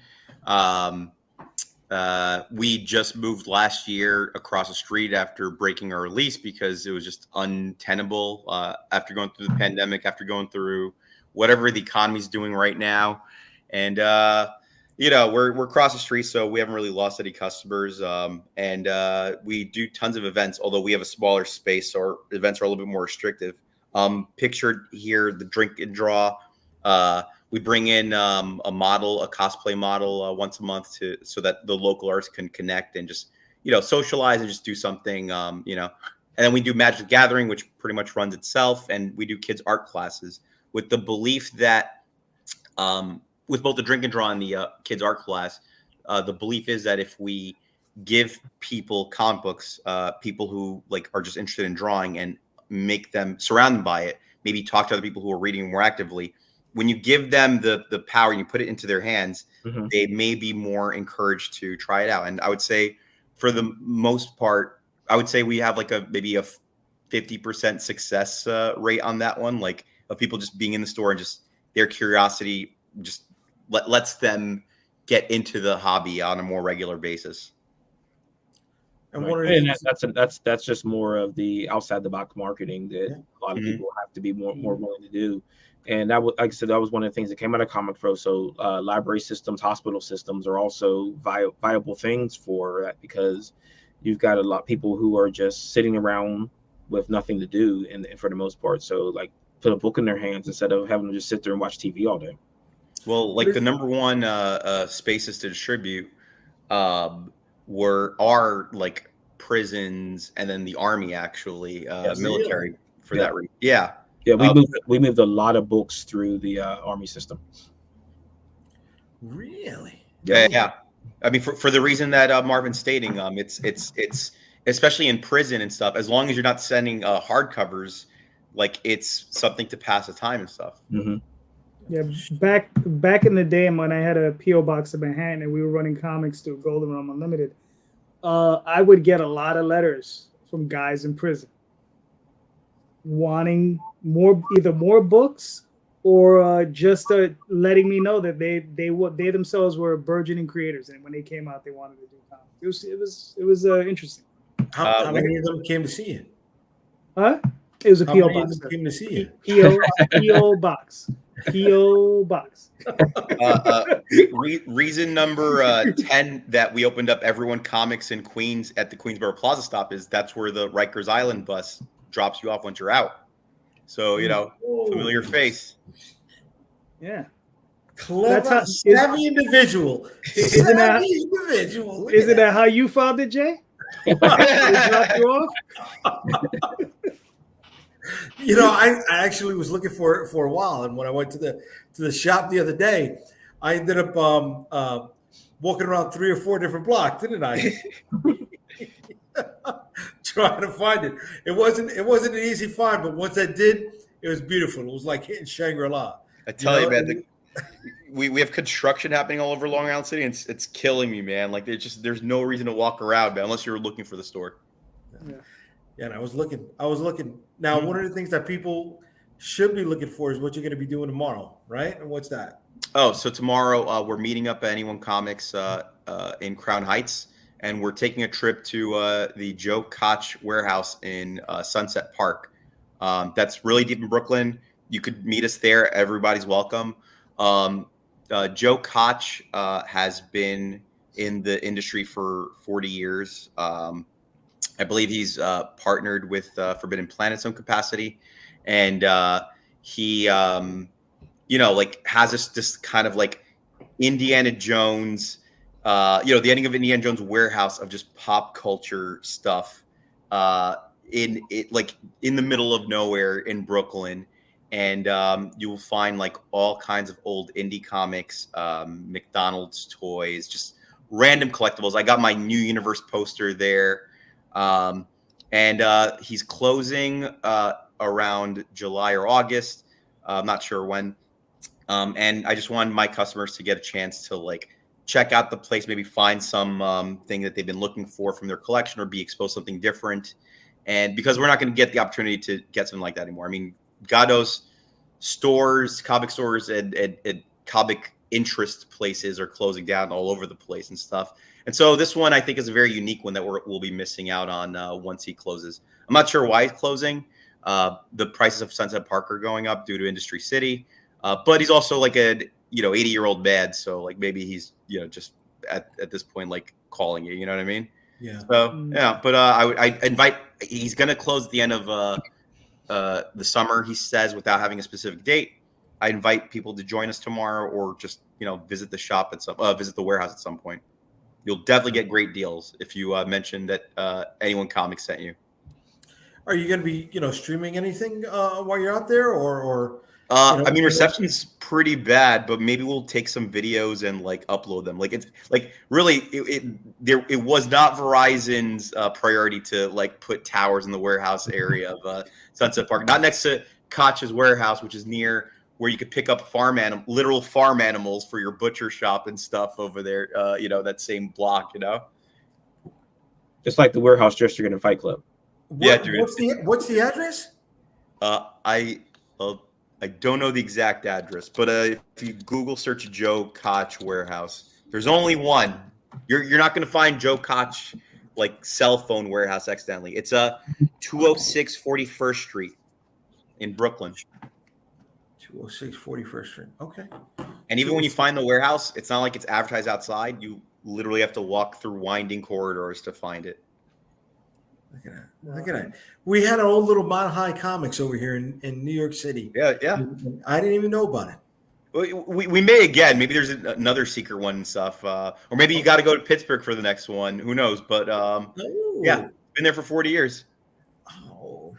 We just moved last year across the street after breaking our lease because it was just untenable after going through the pandemic, after going through whatever the economy's doing right now. And we're across the street, so we haven't really lost any customers. And we do tons of events, although we have a smaller space, so our events are a little bit more restrictive. Pictured here, the drink and draw. We bring in a cosplay model once a month so that the local artists can connect and just, socialize and just do something, And then we do Magic the Gathering, which pretty much runs itself. And we do kids art classes with the belief that with both the drink and draw and the kids art class, the belief is that if we give people comic books, people who are just interested in drawing and make them surrounded by it, maybe talk to other people who are reading more actively. When you give them the power and you put it into their hands, they may be more encouraged to try it out. And I would say for the most part, we have maybe a 50% success rate on that one, of people just being in the store and just their curiosity just lets them get into the hobby on a more regular basis. And that's just more of the outside the box marketing that a lot of people have to be more willing to do. And that was, like I said, that was one of the things that came out of Comic Pro. So library systems, hospital systems are also viable things for that, because you've got a lot of people who are just sitting around with nothing to do, and for the most part. So put a book in their hands instead of having them just sit there and watch TV all day. Well, the number one spaces to distribute are prisons, and then the army, actually, military for that reason. Yeah. Yeah, we moved a lot of books through the army system. Really? Yeah. I mean, for the reason that Marvin's stating, it's especially in prison and stuff. As long as you're not sending hardcovers, it's something to pass the time and stuff. Mm-hmm. Yeah, back in the day when I had a PO box in Manhattan and we were running comics through Golden Realm Unlimited, I would get a lot of letters from guys in prison wanting either more books or just letting me know that they themselves were burgeoning creators, and when they came out, they wanted to do comics. It was interesting. How many of them came to see you? Huh? It was a How PO many of box. them came to see you? PO box. PO box. Reason number 10 that we opened up Everyone Comics in Queens at the Queensboro Plaza stop is that's where the Rikers Island bus drops you off once you're out. So, familiar face. Yeah. Clever, savvy individual. Isn't that how you found it, Jay? They dropped you off? I actually was looking for it for a while, and when I went to the shop the other day, I ended up walking around 3 or 4 different blocks, didn't I? Trying to find it. It wasn't an easy find, but once I did, it was beautiful. It was like hitting Shangri-La. I tell you, man, we have construction happening all over Long Island City, and it's killing me, man. Like there's no reason to walk around, man, unless you're looking for the store. Yeah, and I was looking. Now, one of the things that people should be looking for is what you're going to be doing tomorrow, right? And what's that? Oh, so tomorrow we're meeting up at Anyone Comics in Crown Heights, and we're taking a trip to the Joe Koch warehouse in Sunset Park. That's really deep in Brooklyn. You could meet us there. Everybody's welcome. Joe Koch has been in the industry for 40 years. I believe he's partnered with Forbidden Planet in some capacity, and he, has this kind of like Indiana Jones, the ending of Indiana Jones warehouse of just pop culture stuff in the middle of nowhere in Brooklyn. And you will find like all kinds of old indie comics, McDonald's toys, just random collectibles. I got my New Universe poster there. And he's closing around July or August. I'm not sure when. And I just wanted my customers to get a chance to like check out the place, maybe find some thing that they've been looking for from their collection or be exposed to something different. And because we're not going to get the opportunity to get something like that anymore. I mean, Gado's stores, comic stores, and comic interest places are closing down all over the place and stuff. And so this one I think is a very unique one that we'll be missing out on once he closes. I'm not sure why he's closing. The prices of Sunset Park are going up due to Industry City, but he's also like a 80-year-old man, so like maybe he's just at this point like calling you. You know what I mean? Yeah. So yeah, but I invite. He's gonna close at the end of the summer, he says, without having a specific date. I invite people to join us tomorrow, or just visit the shop visit the warehouse at some point. You'll definitely get great deals if you mention that Anyone Comics sent you. Are you going to be streaming anything while you're out there, or? I mean, reception's pretty bad, but maybe we'll take some videos and like upload them. Like it's like really, it was not Verizon's priority to like put towers in the warehouse area of Sunset Park, not next to Koch's warehouse, which is near where you could pick up literal farm animals for your butcher shop and stuff over there. That same block. Just like the warehouse district in Fight Club. Yeah, dude. What's the address? I don't know the exact address, but if you Google search Joe Koch warehouse, there's only one. You're not going to find Joe Koch like cell phone warehouse accidentally. It's 206 41st Street in Brooklyn. 206 41st Street. Okay. And even when you find the warehouse, it's not like it's advertised outside. You literally have to walk through winding corridors to find it. Look at that. We had our old little Mile High Comics over here in New York City. Yeah. I didn't even know about it. We may again. Maybe there's another secret one and stuff. Or maybe you got to go to Pittsburgh for the next one. Who knows? But yeah, been there for 40 years. Oh.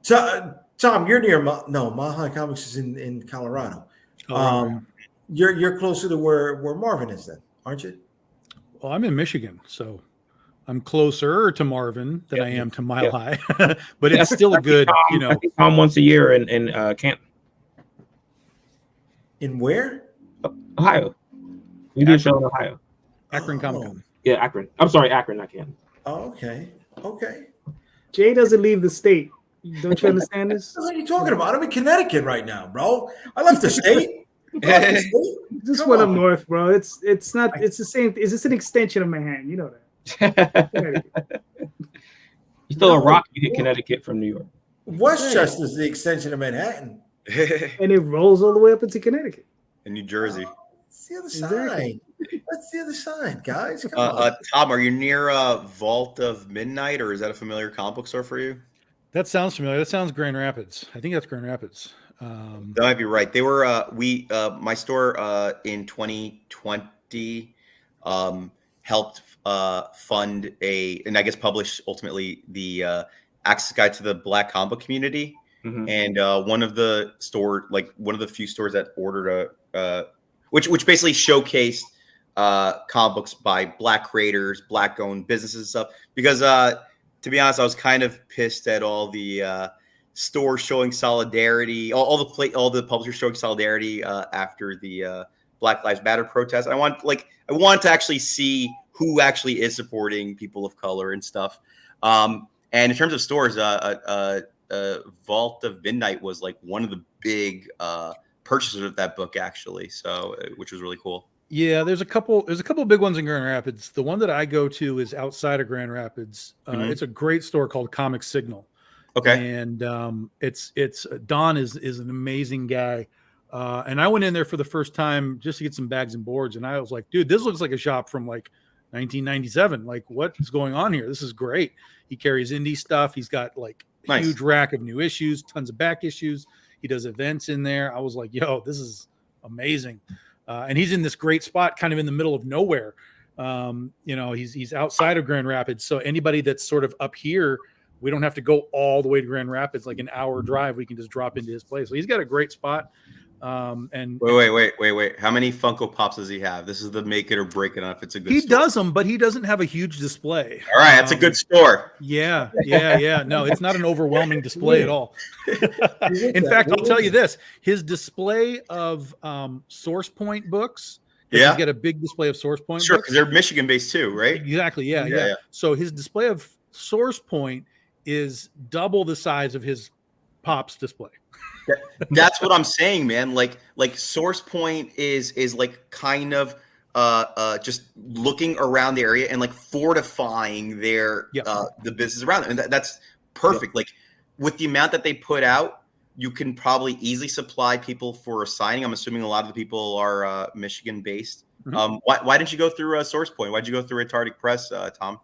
Tom, you're near Mile High Comics is in Colorado. You're closer to where Marvin is then, aren't you? Well, I'm in Michigan, so I'm closer to Marvin than I am to Mile High, but it's still a good, I think Tom once a year in Canton. In where? Ohio. We do a show in Ohio. Akron Comic Con. Yeah, Akron. I'm sorry, Akron, not Canton. Oh, okay. Jay doesn't leave the state. Don't you understand this? What are you talking about? I'm in Connecticut right now, bro. I left the state. Just Come went up on. north, bro. It's not. It's the same. It's just an extension of Manhattan. You know that. Connecticut. You throw a rock, you hit Connecticut from New York. Westchester is the extension of Manhattan. And it rolls all the way up into Connecticut. In New Jersey. That's the other Exactly. side. That's the other side, guys. Come on. Tom, are you near Vault of Midnight, or is that a familiar comic book store for you? That sounds familiar. That sounds Grand Rapids. I think that's Grand Rapids. That might be right. They were my store in 2020 helped fund and I guess publish ultimately the Access Guide to the Black comic book community. Mhm. And one of the few stores that ordered which basically showcased comic books by Black creators, Black owned businesses and stuff. Because to be honest, I was kind of pissed at all the stores showing solidarity, all the publishers showing solidarity after the Black Lives Matter protest. I want to actually see who actually is supporting people of color and stuff. And in terms of stores, Vault of Midnight was like one of the big purchasers of that book, actually. So, which was really cool. Yeah, there's a couple big ones in Grand Rapids. The one that I go to is outside of Grand Rapids. It's a great store called Comic Signal. Okay. And it's Don is an amazing guy. And I went in there for the first time just to get some bags and boards. And I was like, dude, this looks like a shop from like 1997. Like, what is going on here? This is great. He carries indie stuff. He's got like a huge rack of new issues, tons of back issues. He does events in there. I was like, yo, this is amazing. And he's in this great spot, kind of in the middle of nowhere. He's outside of Grand Rapids. So anybody that's sort of up here, we don't have to go all the way to Grand Rapids, like an hour drive. We can just drop into his place. So he's got a great spot. And wait. How many Funko Pops does he have? This is the make it or break it on if it's a good he store. does them, but he doesn't have a huge display. All right, that's a good store. Yeah. No, it's not an overwhelming display at all. In fact, I'll tell you this: his display of Source Point books. Yeah, he's got a big display of Source Point. Sure, books. because they're Michigan based too, right? Exactly. Yeah. So his display of Source Point is double the size of his Pops display. That's what I'm saying, man. Like Source Point is like kind of just looking around the area and like fortifying their the business around them, and that's perfect. Like with the amount that they put out, you can probably easily supply people for a signing. I'm assuming a lot of the people are Michigan based. Mm-hmm. Why didn't you go through Source Point? Why'd you go through Antarctic Press, Tom?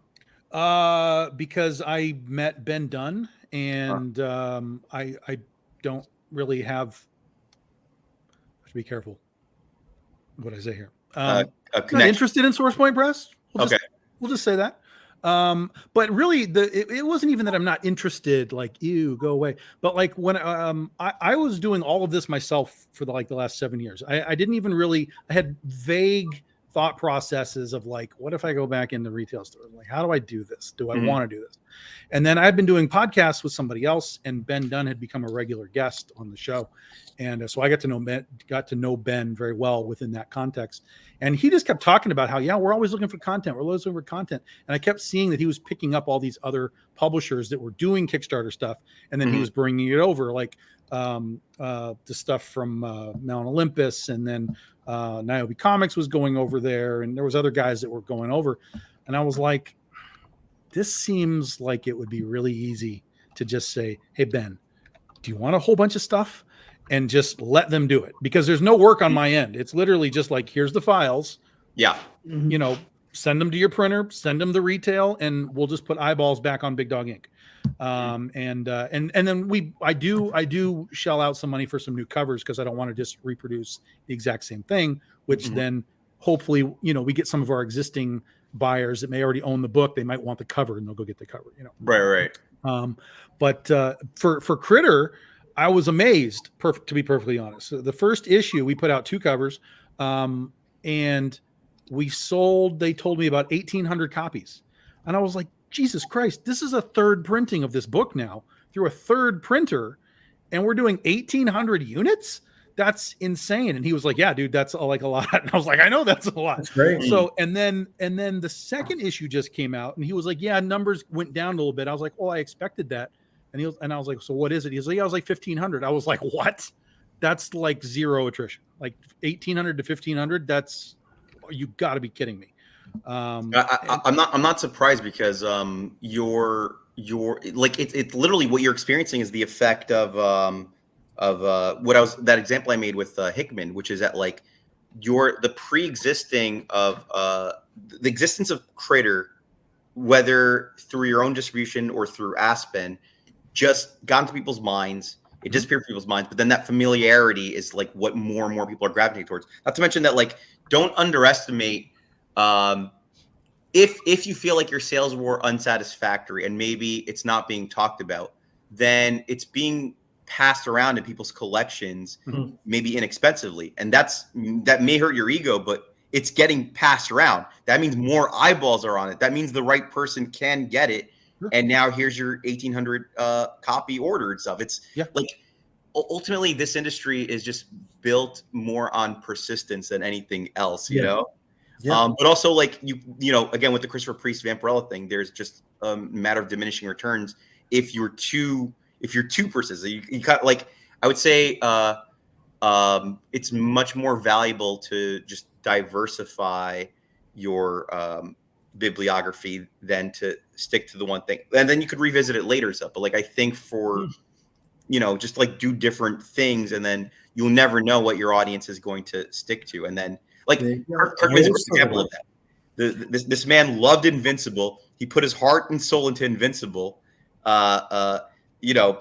Because I met Ben Dunn, and I don't really have to be careful what I say here. Not interested in Source Point Press. We'll just say that. But really, it wasn't even that I'm not interested. Like, ew, go away. But like when I was doing all of this myself for the last 7 years, I didn't even really. I had vague thought processes of like, what if I go back in the retail store? Like, how do I do this? Do I want to do this? And then I've been doing podcasts with somebody else, and Ben Dunn had become a regular guest on the show. And so I got to know Ben very well within that context. And he just kept talking about how, we're always looking for content. We're always looking for content. And I kept seeing that he was picking up all these other publishers that were doing Kickstarter stuff. And then he was bringing it over, like the stuff from Mount Olympus. And then Niobe Comics was going over there. And there was other guys that were going over. And I was like, this seems like it would be really easy to just say, hey, Ben, do you want a whole bunch of stuff? And just let them do it, because there's no work on my end. It's literally just like, here's the files. Yeah. Send them to your printer, send them the retail, and we'll just put eyeballs back on Big Dog Ink. And then I do shell out some money for some new covers, because I don't want to just reproduce the exact same thing, which then hopefully, we get some of our existing buyers that may already own the book. They might want the cover, and they'll go get the cover, Right. But for Critter, I was amazed, to be perfectly honest. So the first issue, we put out 2 covers, and we sold, they told me, about 1,800 copies. And I was like, Jesus Christ, this is a third printing of this book now through a third printer, and we're doing 1,800 units? That's insane. And he was like, yeah, dude, that's like a lot. And I was like, I know that's a lot. That's great. So, and then the second issue just came out, and he was like, yeah, numbers went down a little bit. I was like, well, I expected that. And I was like, so what is it? He's like, I was like 1,500. I was like, what? That's like zero attrition. Like 1,800 to 1,500. You got to be kidding me. I'm not surprised because your like it's literally what you're experiencing is the effect of that example I made with Hickman, which is that like the pre-existing of the existence of Critter, whether through your own distribution or through Aspen, just got into people's minds. It disappeared from people's minds, but then that familiarity is like what more and more people are gravitating towards. Not to mention that like don't underestimate if you feel like your sales were unsatisfactory and maybe it's not being talked about, then it's being passed around in people's collections, maybe inexpensively, and that may hurt your ego, but it's getting passed around. That means more eyeballs are on it. That means the right person can get it. And now here's your 1,800 copy order and stuff. It's like ultimately this industry is just built more on persistence than anything else, you know? Yeah. But also like you know, again, with the Christopher Priest Vampirella thing, there's just a matter of diminishing returns. If you're too persistent, you cut, like, I would say it's much more valuable to just diversify your bibliography than to stick to the one thing, and then you could revisit it later. But like I think for you know, just like do different things, and then you'll never know what your audience is going to stick to. And then like Kirkman's an example of that. This man loved Invincible. He put his heart and soul into Invincible. You know,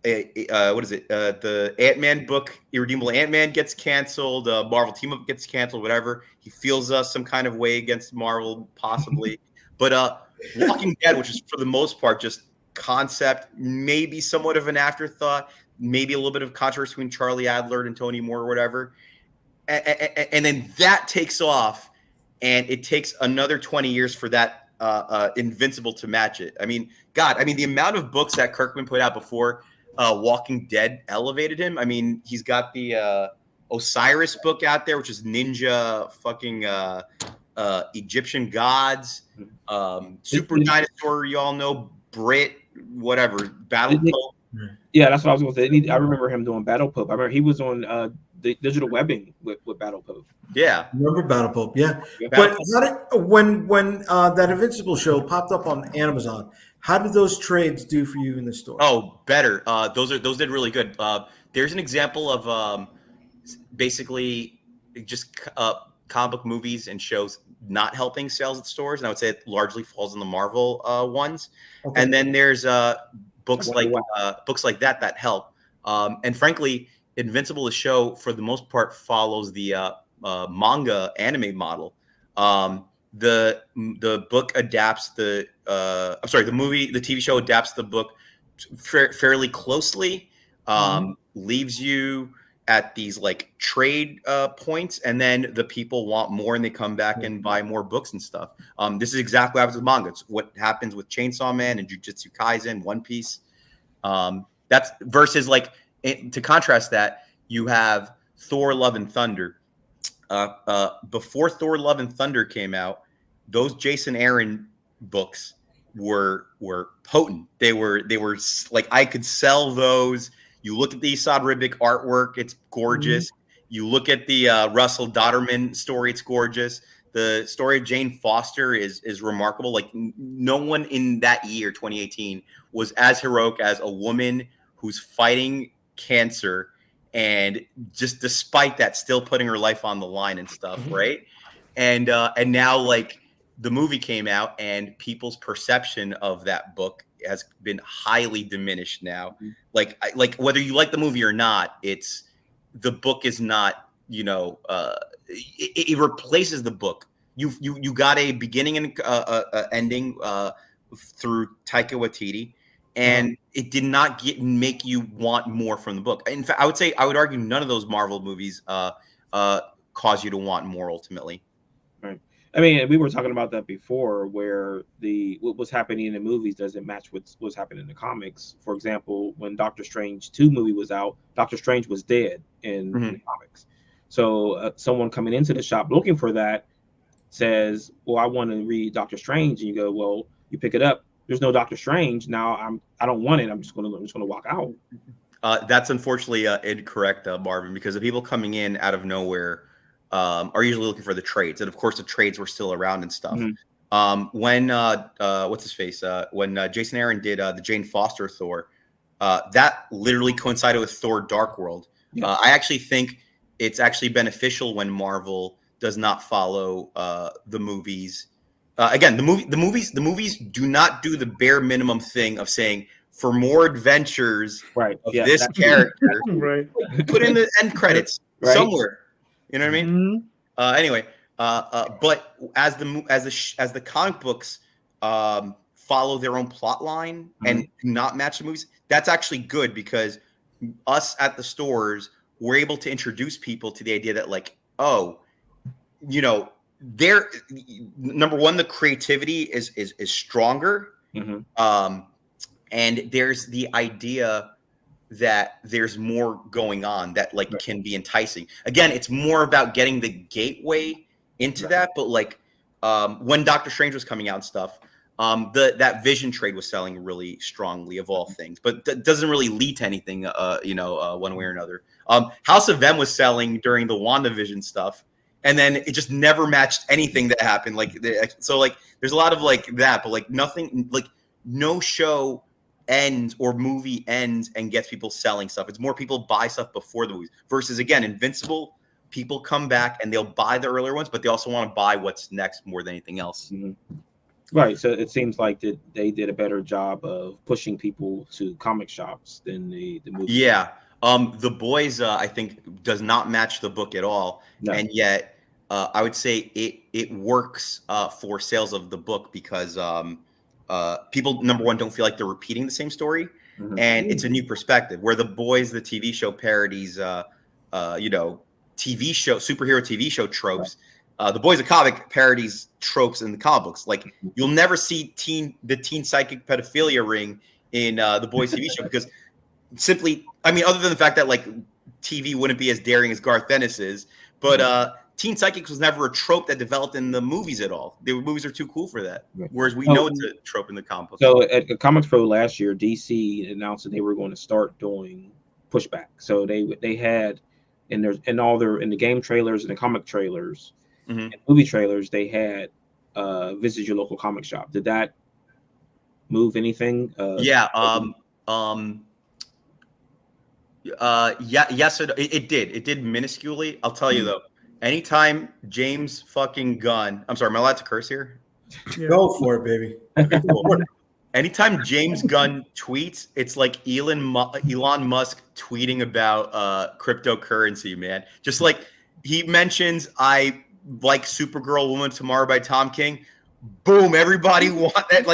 what is it? The Ant-Man book, Irredeemable Ant-Man, gets canceled. Marvel Team Up gets canceled. Whatever. He feels some kind of way against Marvel, possibly. But Walking Dead, which is for the most part just concept, maybe somewhat of an afterthought, maybe a little bit of controversy between Charlie Adler and Tony Moore or whatever, and then that takes off, and it takes another 20 years for that Invincible to match it. I mean, God, I mean, the amount of books that Kirkman put out before Walking Dead elevated him. I mean, he's got the Osiris book out there, which is ninja fucking Egyptian gods, Super Dinosaur, you all know, Brit, whatever, Battle Pope. Yeah, that's what I was going to say. I remember him doing Battle Pope. I remember he was on the digital webbing with Battle Pope. Yeah, remember Battle Pope? Yeah, but when that Invincible show popped up on Amazon, how did those trades do for you in the store? Oh, better. Those did really good. There's an example of basically just comic book movies and shows not helping sales at stores, and I would say it largely falls on the Marvel ones. Okay. And then there's books like that help. And frankly, Invincible, the show, for the most part follows the manga anime model. The book adapts the TV show adapts the book fairly closely, leaves you at these like trade points, and then the people want more and they come back and buy more books and stuff. This is exactly what happens with manga. It's what happens with Chainsaw Man and Jujutsu Kaisen, One Piece. That's versus like, to contrast that, you have Thor Love and Thunder. Before Thor Love and Thunder came out, those Jason Aaron books were potent. They were like, I could sell those. You look at the Esad Ribic artwork, it's gorgeous. You look at the Russell Dodderman story, it's gorgeous. The story of Jane Foster is remarkable. Like, no one in that year, 2018, was as heroic as a woman who's fighting cancer and just despite that still putting her life on the line and stuff, right? And now, like, the movie came out and people's perception of that book has been highly diminished now. Like whether you like the movie or not, the book is not, you know, it replaces the book. You got a beginning and ending through Taika Waititi, and it did not make you want more from the book. In fact, I would argue none of those Marvel movies cause you to want more ultimately. Right. I mean, we were talking about that before, where what was happening in the movies doesn't match what's happening in the comics. For example, when Doctor Strange 2 movie was out, Doctor Strange was dead in the comics. So someone coming into the shop looking for that says, well, I want to read Doctor Strange. And you go, well, you pick it up. there's no Doctor Strange. Now I don't want it. I'm just gonna walk out. That's unfortunately incorrect, Marvin, because the people coming in out of nowhere are usually looking for the trades, and of course the trades were still around and stuff. When what's his face? When Jason Aaron did the Jane Foster Thor, that literally coincided with Thor: Dark World. Yeah. I actually think it's actually beneficial when Marvel does not follow the movies. Again, the movies do not do the bare minimum thing of saying, for more adventures of this character, right, put in the end credits somewhere. You know what I mean? Anyway, but as the comic books follow their own plot line and do not match the movies, that's actually good, because us at the stores, we're able to introduce people to the idea that, like, oh, you know, they're number one, the creativity is stronger. And there's the idea that there's more going on that can be enticing. Again, it's more about getting the gateway into that. But like when Doctor Strange was coming out and stuff, that Vision trade was selling really strongly, of all things, but that doesn't really lead to anything, one way or another. House of M was selling during the WandaVision stuff, and then it just never matched anything that happened. So there's a lot of that, but nothing, no show ends or movie ends and gets people selling stuff. It's more people buy stuff before the movies, versus again, Invincible, people come back and they'll buy the earlier ones, but they also want to buy what's next more than anything else. Right. So it seems like that they did a better job of pushing people to comic shops than the movie. Yeah. The Boys, I think, does not match the book at all. No. And yet I would say it works for sales of the book, because people, number one, don't feel like they're repeating the same story. And it's a new perspective, where The Boys, the TV show, parodies, superhero TV show tropes. The Boys, a comic, parodies tropes in the comic books. You'll never see the teen psychic pedophilia ring in The Boys TV show, because simply, I mean, other than the fact that TV wouldn't be as daring as Garth Ennis is, but teen psychics was never a trope that developed in the movies at all. The movies are too cool for that, whereas we know it's a trope in the comic books. So at Comics Pro last year, DC announced that they were going to start doing pushback. So they had in the game trailers and the comic trailers and movie trailers, they had visit your local comic shop. Did that move anything? Yes, it did. It did minusculely. I'll tell you though. Anytime James fucking Gunn, I'm sorry, am I allowed to curse here? Yeah. Go for it, baby. Anytime James Gunn tweets, it's like Elon Musk tweeting about cryptocurrency, man. Just like he mentions, I like Supergirl Woman Tomorrow by Tom King. Boom, everybody want that.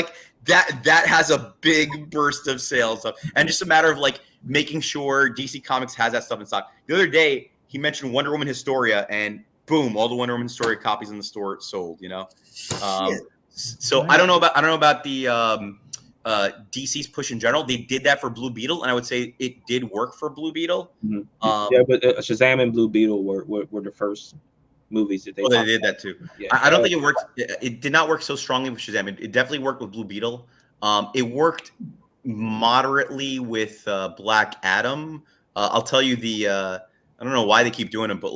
That has a big burst of sales. And just a matter of making sure DC Comics has that stuff in stock. The other day, he mentioned Wonder Woman Historia, and boom, all the Wonder Woman Historia copies in the store sold. So I don't know about the DC's push in general. They did that for Blue Beetle, and I would say it did work for Blue Beetle. But Shazam and Blue Beetle were the first movies that they. They did that too. Yeah. I don't think it worked. It did not work so strongly with Shazam. It definitely worked with Blue Beetle. It worked moderately with Black Adam. I'll tell you I don't know why they keep doing it, but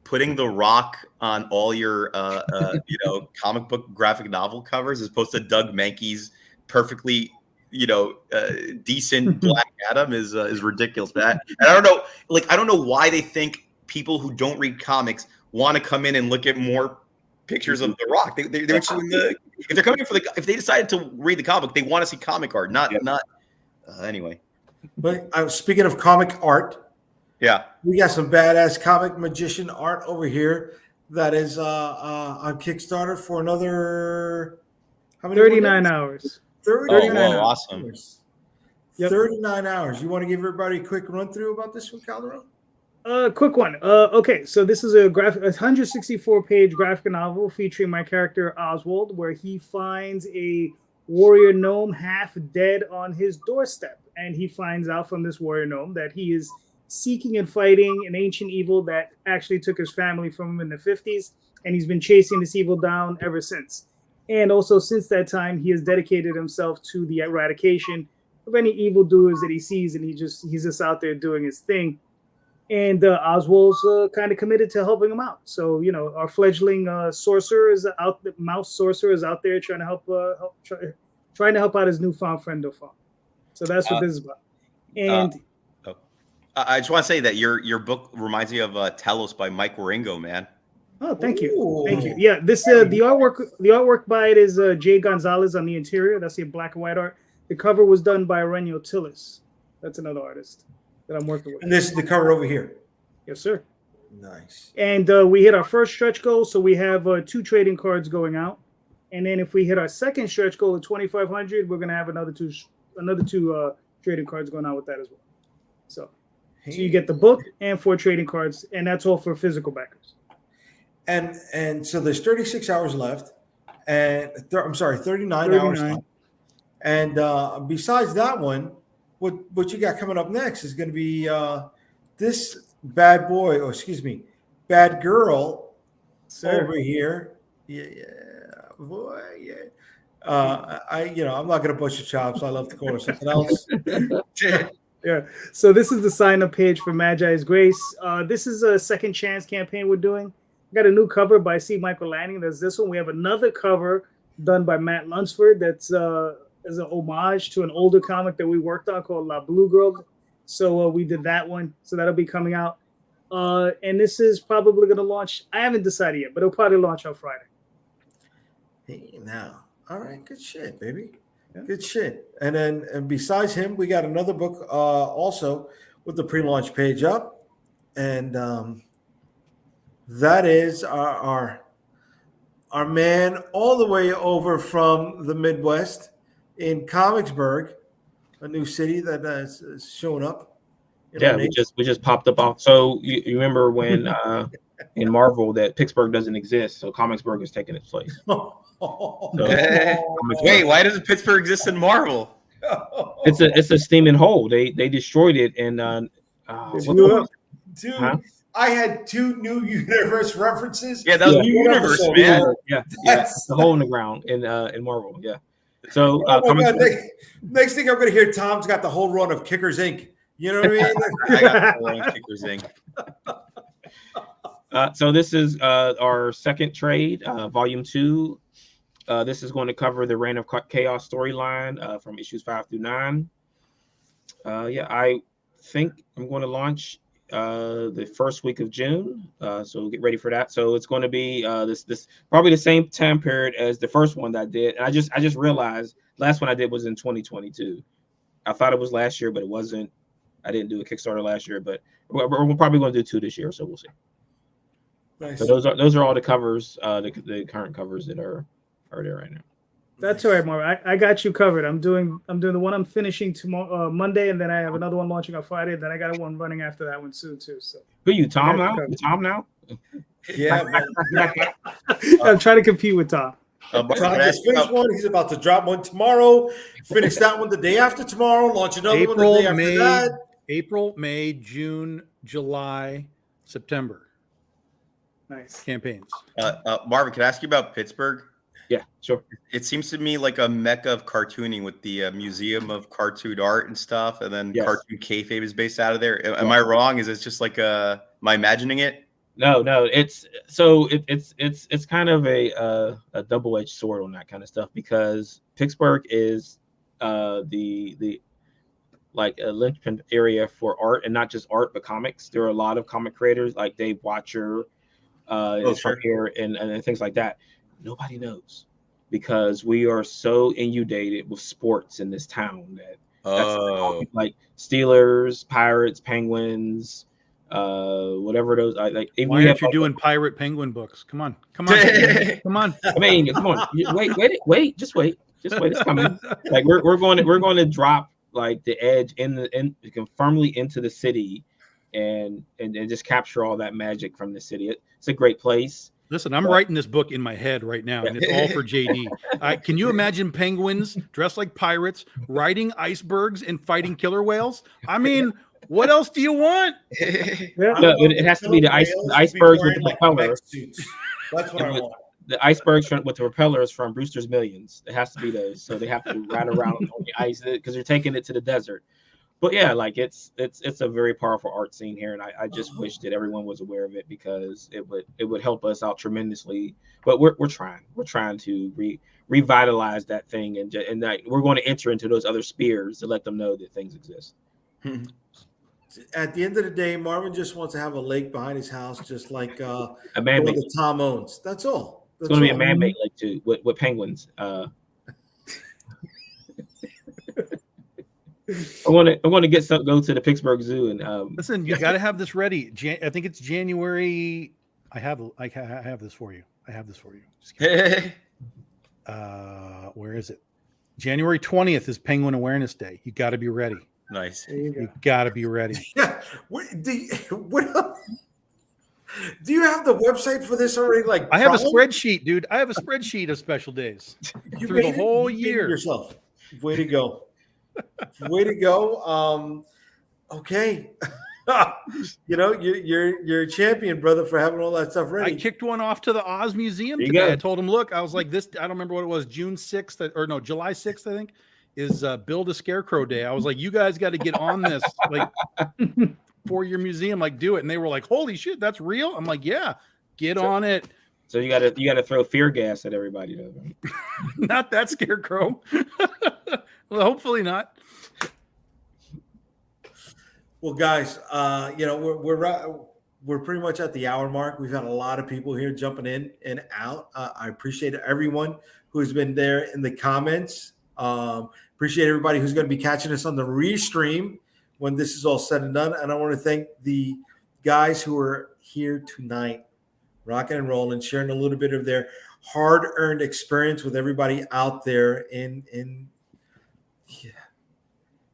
putting The Rock on all your comic book graphic novel covers as opposed to Doug Mankey's perfectly decent Black Adam is ridiculous. And I don't know why they think people who don't read comics want to come in and look at more pictures of The Rock. They're if they're coming in if they decided to read the comic, they want to see comic art, not anyway. But speaking of comic art. Yeah, we got some badass comic magician art over here that is on Kickstarter for another 39 hours. 39 hours. Awesome. Yep. 39 hours. You want to give everybody a quick run through about this one, Calderon? Quick one. Okay, so this is a 164-page graphic novel featuring my character Oswald, where he finds a warrior gnome half dead on his doorstep, and he finds out from this warrior gnome that he is seeking and fighting an ancient evil that actually took his family from him in the 50s, and he's been chasing this evil down ever since. And also, since that time, he has dedicated himself to the eradication of any evildoers that he sees, and he's just out there doing his thing. And Oswald's kind of committed to helping him out. So, our fledgling sorcerer is out. The mouse sorcerer is out there trying to help out his newfound friend Dauphin. So that's what this is about. And I just want to say that your book reminds me of Telos by Mike Waringo, man. Oh, thank you. Ooh. Thank you. Yeah, this the artwork by it is Jay Gonzalez on the interior. That's the black and white art. The cover was done by Aurelio Tillis. That's another artist that I'm working with. And this is the cover over here. Yes, sir. Nice. And we hit our first stretch goal, so we have 2 trading cards going out. And then if we hit our second stretch goal of 2,500, we're gonna have another two trading cards going out with that as well. So you get the book and 4 trading cards, and that's all for physical backers. And so there's 36 hours left, and 39 hours left. And besides that one, what you got coming up next is going to be this bad girl over here. Boy. I'm not going to bust your chops. I love to call her something else. Yeah. So this is the sign up page for Magi's Grace. This is a second chance campaign we're doing. We got a new cover by C. Michael Lanning. There's this one. We have another cover done by Matt Lunsford. That's as an homage to an older comic that we worked on called La Blue Girl. So we did that one. So that'll be coming out. And this is probably going to launch. I haven't decided yet, but it'll probably launch on Friday. Hey, now. All right. Good shit, baby. Yeah. Good shit. And besides him, we got another book also with the pre-launch page up. And that is our man all the way over from the Midwest in Comicsburg, a new city that has shown up. Yeah, we just popped up off. So you remember when in Marvel that Pittsburgh doesn't exist, so Comicsburg is taking its place. Wait, why doesn't Pittsburgh exist in Marvel? It's a steaming hole. They destroyed it and dude. Huh? I had 2 new universe references. Yeah, that was new universe, man. Yeah, the hole in the ground in Marvel. Yeah. So next thing I'm going to hear, Tom's got the whole run of Kickers Inc. You know what I mean? I got the whole run of Kickers Inc. So this is our second trade, volume 2. This is going to cover the Reign of Chaos storyline from issues 5 through 9. I think I'm going to launch the first week of June, so get ready for that. So it's going to be this probably the same time period as the first one that I did, and I just realized last one I did was in 2022. I thought it was last year, but it wasn't. I didn't do a Kickstarter last year, but we're probably going to do 2 this year, so we'll see. Nice. So those are all the covers, the current covers that are there right now. That's all right, Mark. I got you covered. I'm doing the one I'm finishing tomorrow, Monday, and then I have another one launching on Friday. Then I got one running after that one soon too. So who you, Tom now? Tom now? Yeah, I'm trying to compete with Tom. Tom just finished one. He's about to drop one tomorrow. Finish that one the day after tomorrow. Launch another one the day after that. April, May, June, July, September. Nice campaigns. Marvin, can I ask you about Pittsburgh? Yeah, sure. It seems to me like a mecca of cartooning with the Museum of Cartoon Art and stuff, and then Cartoon Kayfabe is based out of there. Am I wrong? Is it just like am I imagining it? No. It's kind of a double-edged sword on that kind of stuff, because Pittsburgh is the like a linchpin area for art, and not just art but comics. There are a lot of comic creators like Dave Watcher, is from here, and things like that. Nobody knows, because we are so inundated with sports in this town that's like Steelers, Pirates, Penguins, whatever those. Like, why aren't you doing Pirate Penguin books? Come on, come on. I mean, come on. Wait, just wait. It's coming. Like we're going to drop like the edge firmly into the city, and just capture all that magic from the city. It's a great place. Listen, I'm writing this book in my head right now, and it's all for JD. Can you imagine penguins dressed like pirates, riding icebergs and fighting killer whales? I mean, what else do you want? No, it has to be the icebergs with the color. That's what I want. the icebergs with the propellers from Brewster's Millions. It has to be those. So they have to ride around on the ice because they're taking it to the desert. But yeah, like it's a very powerful art scene here, and I just wish that everyone was aware of it because it would help us out tremendously. But we're trying to revitalize that thing, and that we're going to enter into those other spheres to let them know that things exist. At the end of the day, Marvin just wants to have a lake behind his house, just like a man-made that Tom owns. That's all. It's going to be a man-made lake too with penguins. I want to go to the Pittsburgh Zoo and listen. You got to have this ready. I think it's January. I have this for you. Where is it? January 20th is Penguin Awareness Day. You got to be ready. Nice. You got to be ready. Yeah. Do you have the website for this already? Like, I have a spreadsheet, dude. I have a spreadsheet of special days through the whole year. Yourself. Way to go. Way to go. Okay. You're a champion, brother, for having all that stuff ready. I kicked one off to the Oz Museum today. I told him, look, I was like, this, I don't remember what it was, July 6th, I think, is Build a Scarecrow Day. I was like, you guys got to get on this, like, for your museum, like, do it. And they were like, holy shit, that's real? I'm like, yeah, get on it. So you gotta throw fear gas at everybody, though. Not that Scarecrow. Well, hopefully not. Well, guys, we're pretty much at the hour mark. We've had a lot of people here jumping in and out. I appreciate everyone who's been there in the comments. Appreciate everybody who's going to be catching us on the restream when this is all said and done. And I want to thank the guys who are here tonight, rocking and rolling, sharing a little bit of their hard-earned experience with everybody out there in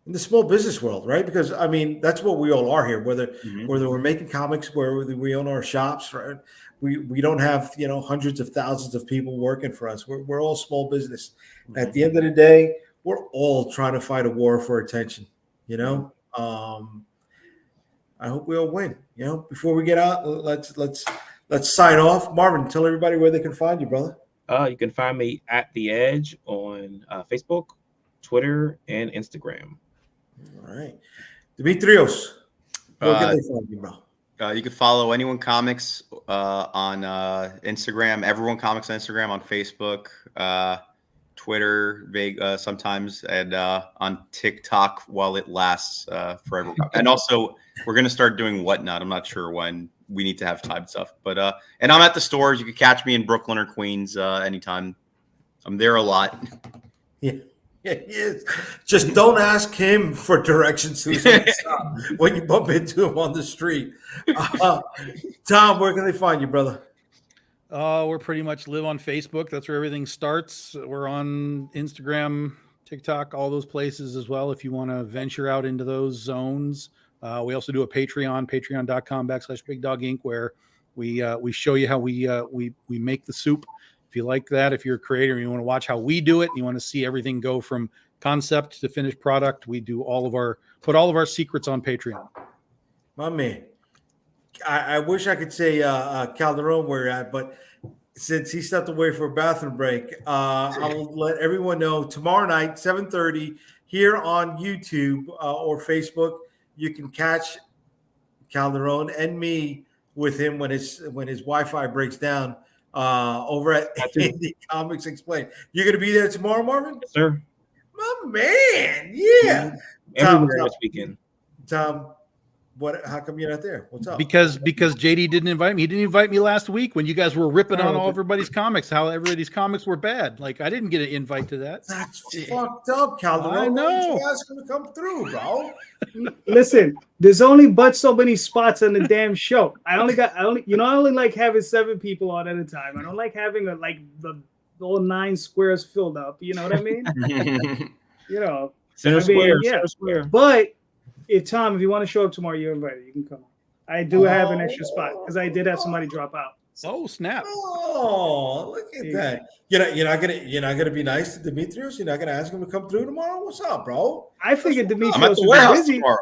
the small business world, right? Because I mean, that's what we all are here. Whether we're making comics, whether we own our shops, right? We don't have hundreds of thousands of people working for us. We're all small business. At the end of the day, we're all trying to fight a war for attention. I hope we all win. Before we get out, let's sign off. Marvin, tell everybody where they can find you, brother. You can find me at The Edge on Facebook, Twitter, and Instagram. All right. Dimitrios, where can they find you, bro? You can follow Anyone Comics on Instagram, Everyone Comics on Instagram, on Facebook, Twitter, sometimes, and on TikTok while it lasts for everyone. And also, we're going to start doing Whatnot. I'm not sure when. We need to have time stuff. But and I'm at the stores. You can catch me in Brooklyn or Queens anytime. I'm there a lot. Yeah. He is. Just don't ask him for directions to his shop when you bump into him on the street. Tom, where can they find you, brother? We're pretty much live on Facebook. That's where everything starts. We're on Instagram, TikTok, all those places as well. If you want to venture out into those zones, we also do a Patreon, patreon.com/Big Dog Inc., where we show you how we make the soup. If you like that, if you're a creator and you want to watch how we do it, you want to see everything go from concept to finished product, we do put all of our secrets on Patreon. My man. I wish I could say Calderon where you're at, but since he stepped away for a bathroom break, I'll let everyone know tomorrow night, 7:30, here on YouTube or Facebook, you can catch Calderon and me with him when his Wi-Fi breaks down over at Indie Comics Explained. You're going to be there tomorrow, Marvin? Yes, sir. My man, yeah. Everywhere this weekend. Tom, how come you're not there? What's up? Because JD didn't invite me. He didn't invite me last week when you guys were ripping on all everybody's comics, how everybody's comics were bad. Like, I didn't get an invite to that. That's fucked up, Calderon. I know. You guys gonna come through, bro. Listen, there's only but so many spots on the damn show. I only like having 7 people on at a time. I don't like having the all 9 squares filled up. You know what I mean? Center square. But if you want to show up tomorrow, you're invited. You can come. I do have an extra spot because I did have somebody drop out. Oh snap! Oh, look at that! You're not gonna be nice to Dimitrios. You're not gonna ask him to come through tomorrow. What's up, bro? I figured Dimitrios I'm at the was warehouse busy tomorrow.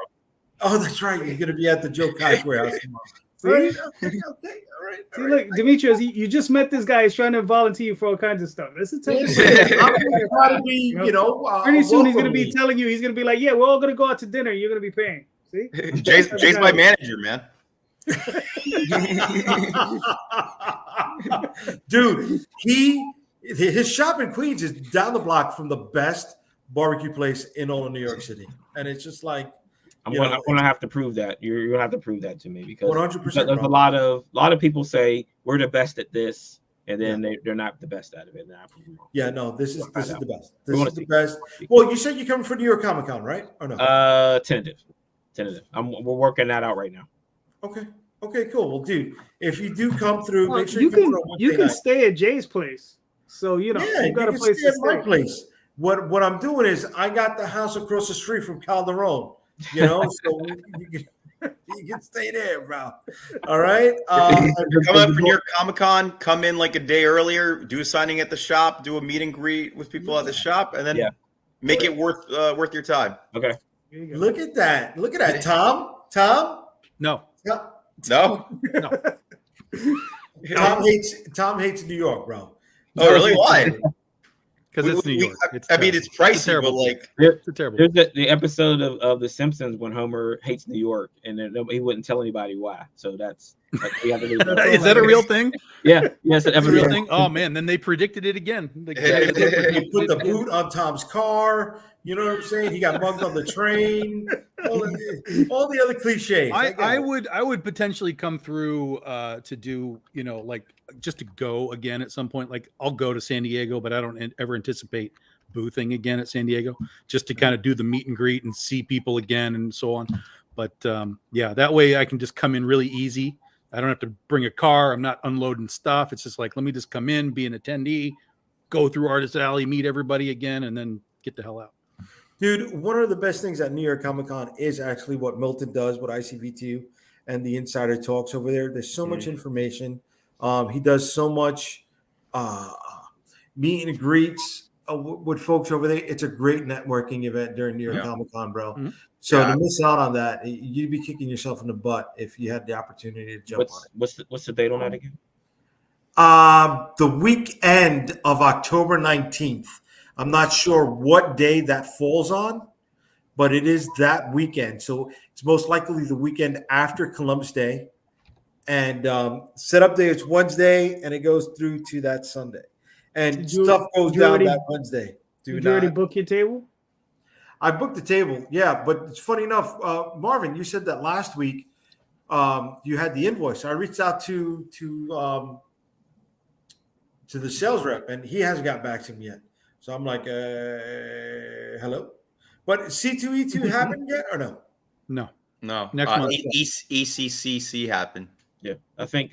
Oh, that's right. You're gonna be at the Joe Koch warehouse tomorrow. See? All right. Okay. All right. See, look, Dimitrios, you just met this guy. He's trying to volunteer you for all kinds of stuff. This is tough. I'm gonna try to be, Pretty soon he's going to be welcoming. telling you, he's going to be like, yeah, we're all going to go out to dinner. You're going to be paying. See? Jay's my manager, man. Dude, his shop in Queens is down the block from the best barbecue place in all of New York City, and it's just like I'm gonna have to prove that. You're gonna have to prove that to me because 100%. there's a lot of people say we're the best at this, and then they're not the best at it. Yeah, no, this is the best. This We're is the best. Well, you said you're coming for New York Comic Con, right? Or no? Tentative. We're working that out right now. Okay, cool. Well, dude, if you do come through, Well, make sure you come can for a Wednesday you can night. stay at Jay's place. So you got a can place stay to at my stay. place. What I'm doing is I got the house across the street from Calderon. So you can stay there, bro. All right. Come up for New York Comic Con. Come in like a day earlier. Do a signing at the shop. Do a meet and greet with people at the shop, and then make it worth your time. Okay. Look at that. Look at that, Tom. Tom. No. No. Tom hates New York, bro. Oh, really? Why? Because it's New York. It's pricey, but like it's terrible. There's the episode of The Simpsons when Homer hates New York, and then he wouldn't tell anybody why. So that's we have to leave that. Is that a real thing? Yeah, yes, That's a real thing. Oh man, then they predicted it again. He put the boot on Tom's car. You know what I'm saying? He got mugged on the train. All the other cliches. I would potentially come through to do, like just to go again at some point. Like I'll go to San Diego, but I don't ever anticipate boothing again at San Diego, just to kind of do the meet and greet and see people again and so on. But that way I can just come in really easy. I don't have to bring a car. I'm not unloading stuff. It's just like, let me just come in, be an attendee, go through Artist Alley, meet everybody again, and then get the hell out. Dude, one of the best things at New York Comic Con is actually what Milton does with ICV2 and the insider talks over there. There's so much information. He does so much meet and greets with folks over there. It's a great networking event during New York Comic Con, bro. Mm-hmm. So to miss out on that, you'd be kicking yourself in the butt if you had the opportunity to jump on it. What's the date on that again? The weekend of October 19th. I'm not sure what day that falls on, but it is that weekend. So it's most likely the weekend after Columbus Day. And setup day is Wednesday, and it goes through to that Sunday. And stuff goes down that Wednesday. Did you already book your table? I booked the table, yeah. But it's funny enough, Marvin, you said that last week you had the invoice. I reached out to the sales rep, and he hasn't got back to me yet. So I'm like, hello? But C2E2 happened yet or no? No. Next month. ECCC happened. Yeah. I think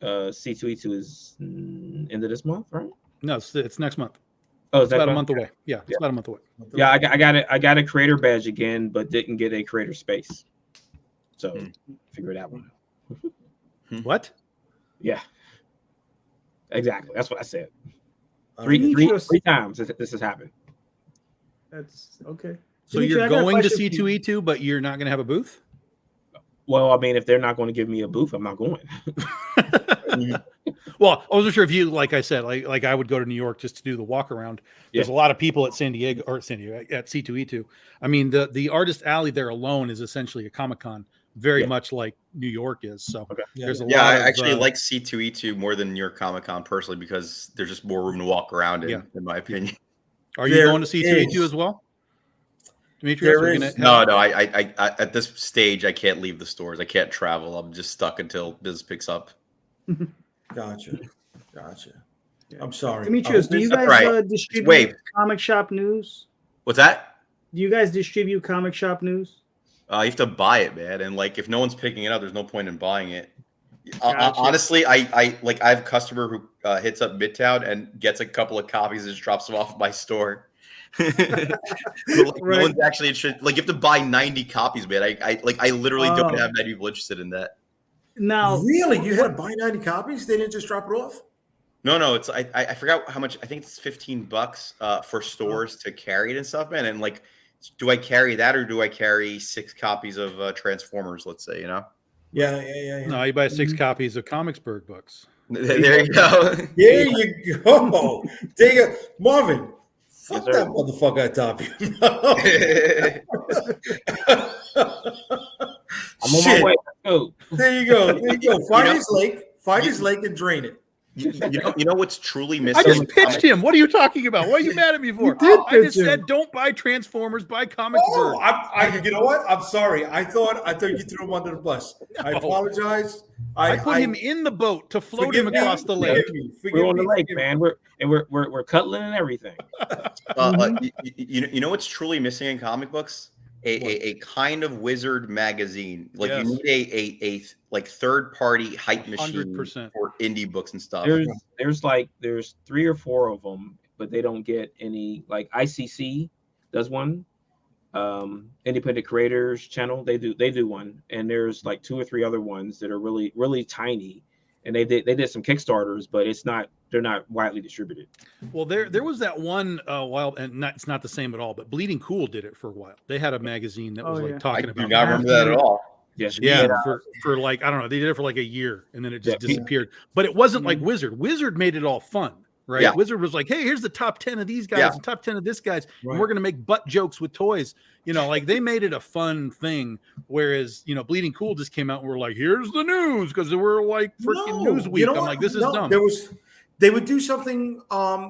C2E2 is end of this month, right? No, it's next month. Oh, it's about a month away. Yeah, it's about a month away. Yeah, I got a creator badge again, but didn't get a creator space. So figure that one out. What? Yeah. Exactly. That's what I said. Three times this has happened. That's okay. So you're going to C2E2, but you're not going to have a booth? Well, I mean, if they're not going to give me a booth, I'm not going. Well, I wasn't sure if you, like I said, like I would go to New York just to do the walk around. There's a lot of people at San Diego at C2E2. I mean, the Artist Alley there alone is essentially a Comic-Con, very much like New York is. So there's a lot. I actually like C2E2 more than New York Comic Con personally because there's just more room to walk around in my opinion. Are you going to C2E2 as well? Dimitrios, no. I at this stage I can't leave the stores. I can't travel. I'm just stuck until business picks up. Gotcha. I'm sorry. Dimitrios, do you guys distribute comic shop news? What's that? Do you guys distribute comic shop news? You have to buy it, man. And like, if no one's picking it up, there's no point in buying it. Gotcha. Honestly, I have a customer who hits up Midtown and gets a couple of copies and just drops them off at my store. No one's actually interested. Like, you have to buy 90 copies, man. I literally don't have many people interested in that. Now, really, you had to buy 90 copies? They didn't just drop it off? No. It's I forgot how much. I think it's $15 for stores to carry it and stuff, man. And like, do I carry that or do I carry 6 copies of Transformers? Let's say, Yeah. No, you buy 6 copies of Comicsburg books. There you go. There you go. There you go. Marvin, fuck Yes, sir. that motherfucker on top of you. I'm on my way. Let's go. There you go. Find know- his lake. Find his lake and drain it. You know what's truly missing? I just in pitched comics? him. What are you talking about? What are you mad at me for? did I just pitch him. said don't buy Transformers, buy Oh, Comicsburg. you know what? I'm sorry. I thought you threw him under the bus. I apologize. I put him in the boat to float him forgive me, across the lake. We're on the lake, man. We're cuddling and everything. You know what's truly missing in comic books? A kind of wizard magazine. Like Yes. you need a like third party hype machine 100%. for indie books and stuff. There's 3 or 4 of them, but they don't get any. Like ICC does one, Independent Creators Channel. They do one, and there's like 2 or 3 other ones that are really tiny, and they did some Kickstarters, but they're not widely distributed. Well, there was that one while, and it's not the same at all, but Bleeding Cool did it for a while. They had a magazine that was Oh, like yeah. I talking do about not remember that at all. Yes, Yeah, for like, I don't know, they did it for like a year and then it just disappeared. But it wasn't like Wizard. Wizard made it all fun, right? Yeah. Wizard was like, hey, here's the top 10 of these guys Yeah. and top 10 of this guys, Right. and we're gonna make butt jokes with toys. You know, like they made it a fun thing. Whereas, you know, Bleeding Cool just came out and we're like, here's the news because we're like freaking Newsweek. You know I'm what? like, this is No, dumb. They would do something.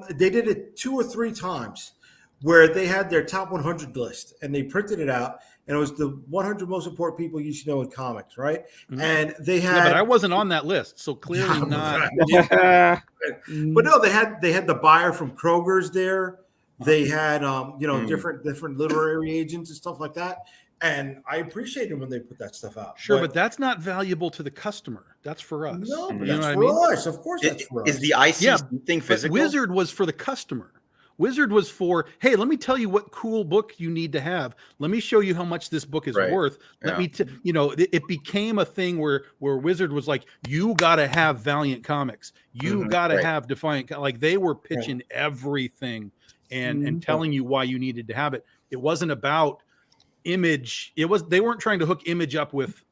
They did it 2 or 3 times where they had their top 100 list and they printed it out, and it was the 100 most important people you should know in comics, right? Mhm. And they had. Yeah, but I wasn't on that list, so clearly not. But no, they had the buyer from Kroger's there. They had Mm. different literary agents and stuff like that. And I appreciated when they put that stuff out. Sure, but that's not valuable to the customer. That's for us. no, but You know that's what I for mean? us. Of course, that's for us. Is the IC Yeah, thing But physical? Wizard was for the customer. Wizard was for, hey, let me tell you what cool book you need to have. Let me show you how much this book is Right. worth. Let me, it became a thing where Wizard was like, you got to have Valiant Comics. You got to Right. have Defiant. Like they were pitching everything and telling you why you needed to have it. It wasn't about Image. They weren't trying to hook Image up with,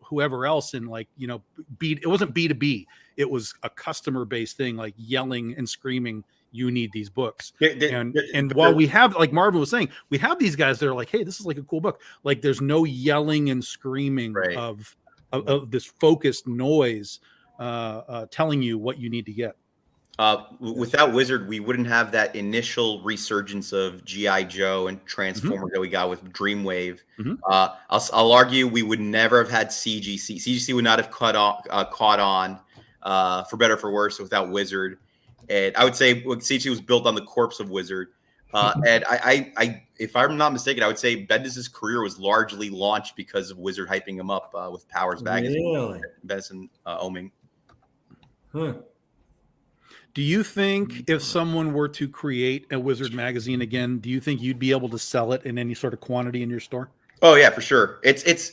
whoever else in like, it wasn't B2B. It was a customer based thing, like yelling and screaming, you need these books. And while we have, like Marvin was saying, we have these guys that are like, hey, this is like a cool book. Like there's no yelling and screaming Right. of this focused noise telling you what you need to get. Without Wizard, we wouldn't have that initial resurgence of G.I. Joe and Transformer that we got with Dreamwave. Mhm. I'll argue we would never have had CGC. CGC would not have caught on for better or for worse without Wizard. And I would say CGC was built on the corpse of Wizard. And I, if I'm not mistaken, I would say Bendis' career was largely launched because of Wizard hyping him up with Powers Magazine, Really? Benson Oming. Huh. Do you think if someone were to create a Wizard magazine again, do you think you'd be able to sell it in any sort of quantity in your store? Oh yeah, for sure. It's.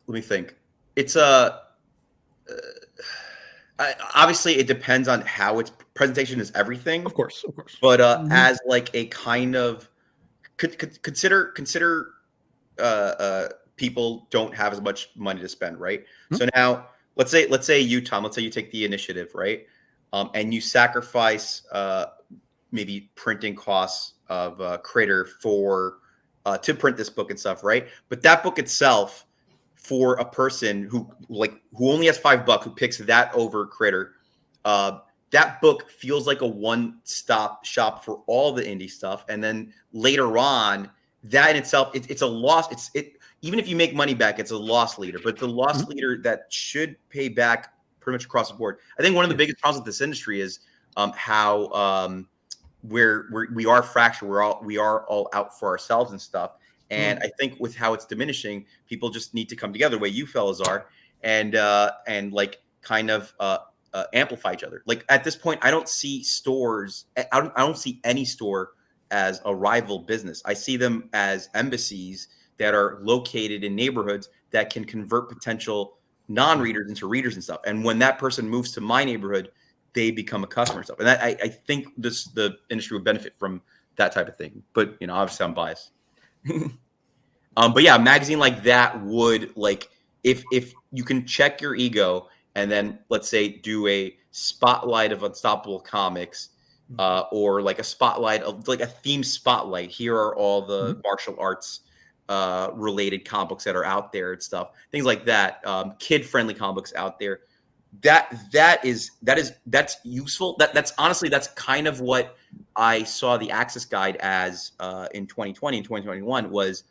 Let me think. It's obviously it depends on how its presentation is everything. Of course. But as like a kind of consider people don't have as much money to spend, right? Hmm. So now let's say you, Tom, let's say you take the initiative, right? And you sacrifice maybe printing costs of Critter for to print this book and stuff, right? But that book itself, for a person who only has $5, who picks that over Critter, that book feels like a one-stop shop for all the indie stuff. And then later on, that in itself, it's a loss. Even if you make money back, it's a loss leader. But the loss leader that should pay back pretty much across the board. I think one of the biggest problems with this industry is how we are fractured. We are all out for ourselves and stuff. And I think with how it's diminishing, people just need to come together, the way you fellas are, and like kind of amplify each other. Like at this point, I don't see stores. I don't see any store as a rival business. I see them as embassies that are located in neighborhoods that can convert potential non-readers into readers and stuff. And when that person moves to my neighborhood, they become a customer and stuff. And I think the industry would benefit from that type of thing. But obviously I'm biased. But yeah, a magazine like that would like if you can check your ego and then let's say do a spotlight of Unstoppable Comics, or like a spotlight of like a theme spotlight. Here are all the martial arts related comic books that are out there and stuff, things like that. Kid friendly comic books out there. That's useful. That's honestly that's kind of what I saw the Access Guide as in 2020 and 2021 was.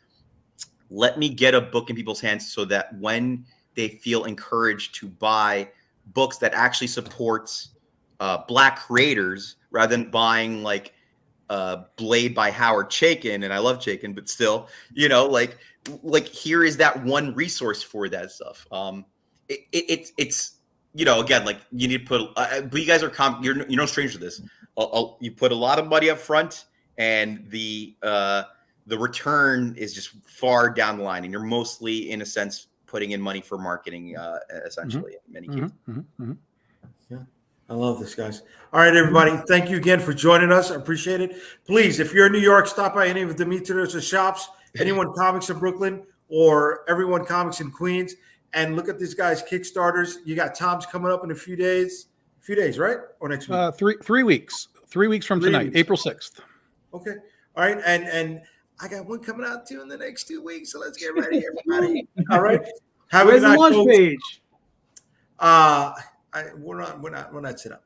Let me get a book in people's hands so that when they feel encouraged to buy books that actually supports Black creators, rather than buying like Blade by Howard Chaykin, and I love Chaykin, but still, like here is that one resource for that stuff. It's again, like you need to put, but you guys are you're no stranger to this. You put a lot of money up front, and the return is just far down the line, and you're mostly, in a sense, putting in money for marketing, essentially, in many cases. Yeah, I love this, guys. All right, everybody. Thank you again for joining us. I appreciate it. Please, if you're in New York, stop by any of Dimitrios' shops, Anyone Comics in Brooklyn or Everyone Comics in Queens, and look at these guys' Kickstarters. You got Tom's coming up in a few days. Right? Or next week? 3 weeks. 3 weeks from tonight, April 6th. Okay. All right. And I got one coming out too in the next 2 weeks. So let's get ready, everybody. All right. Where's the launch page? We're not set up.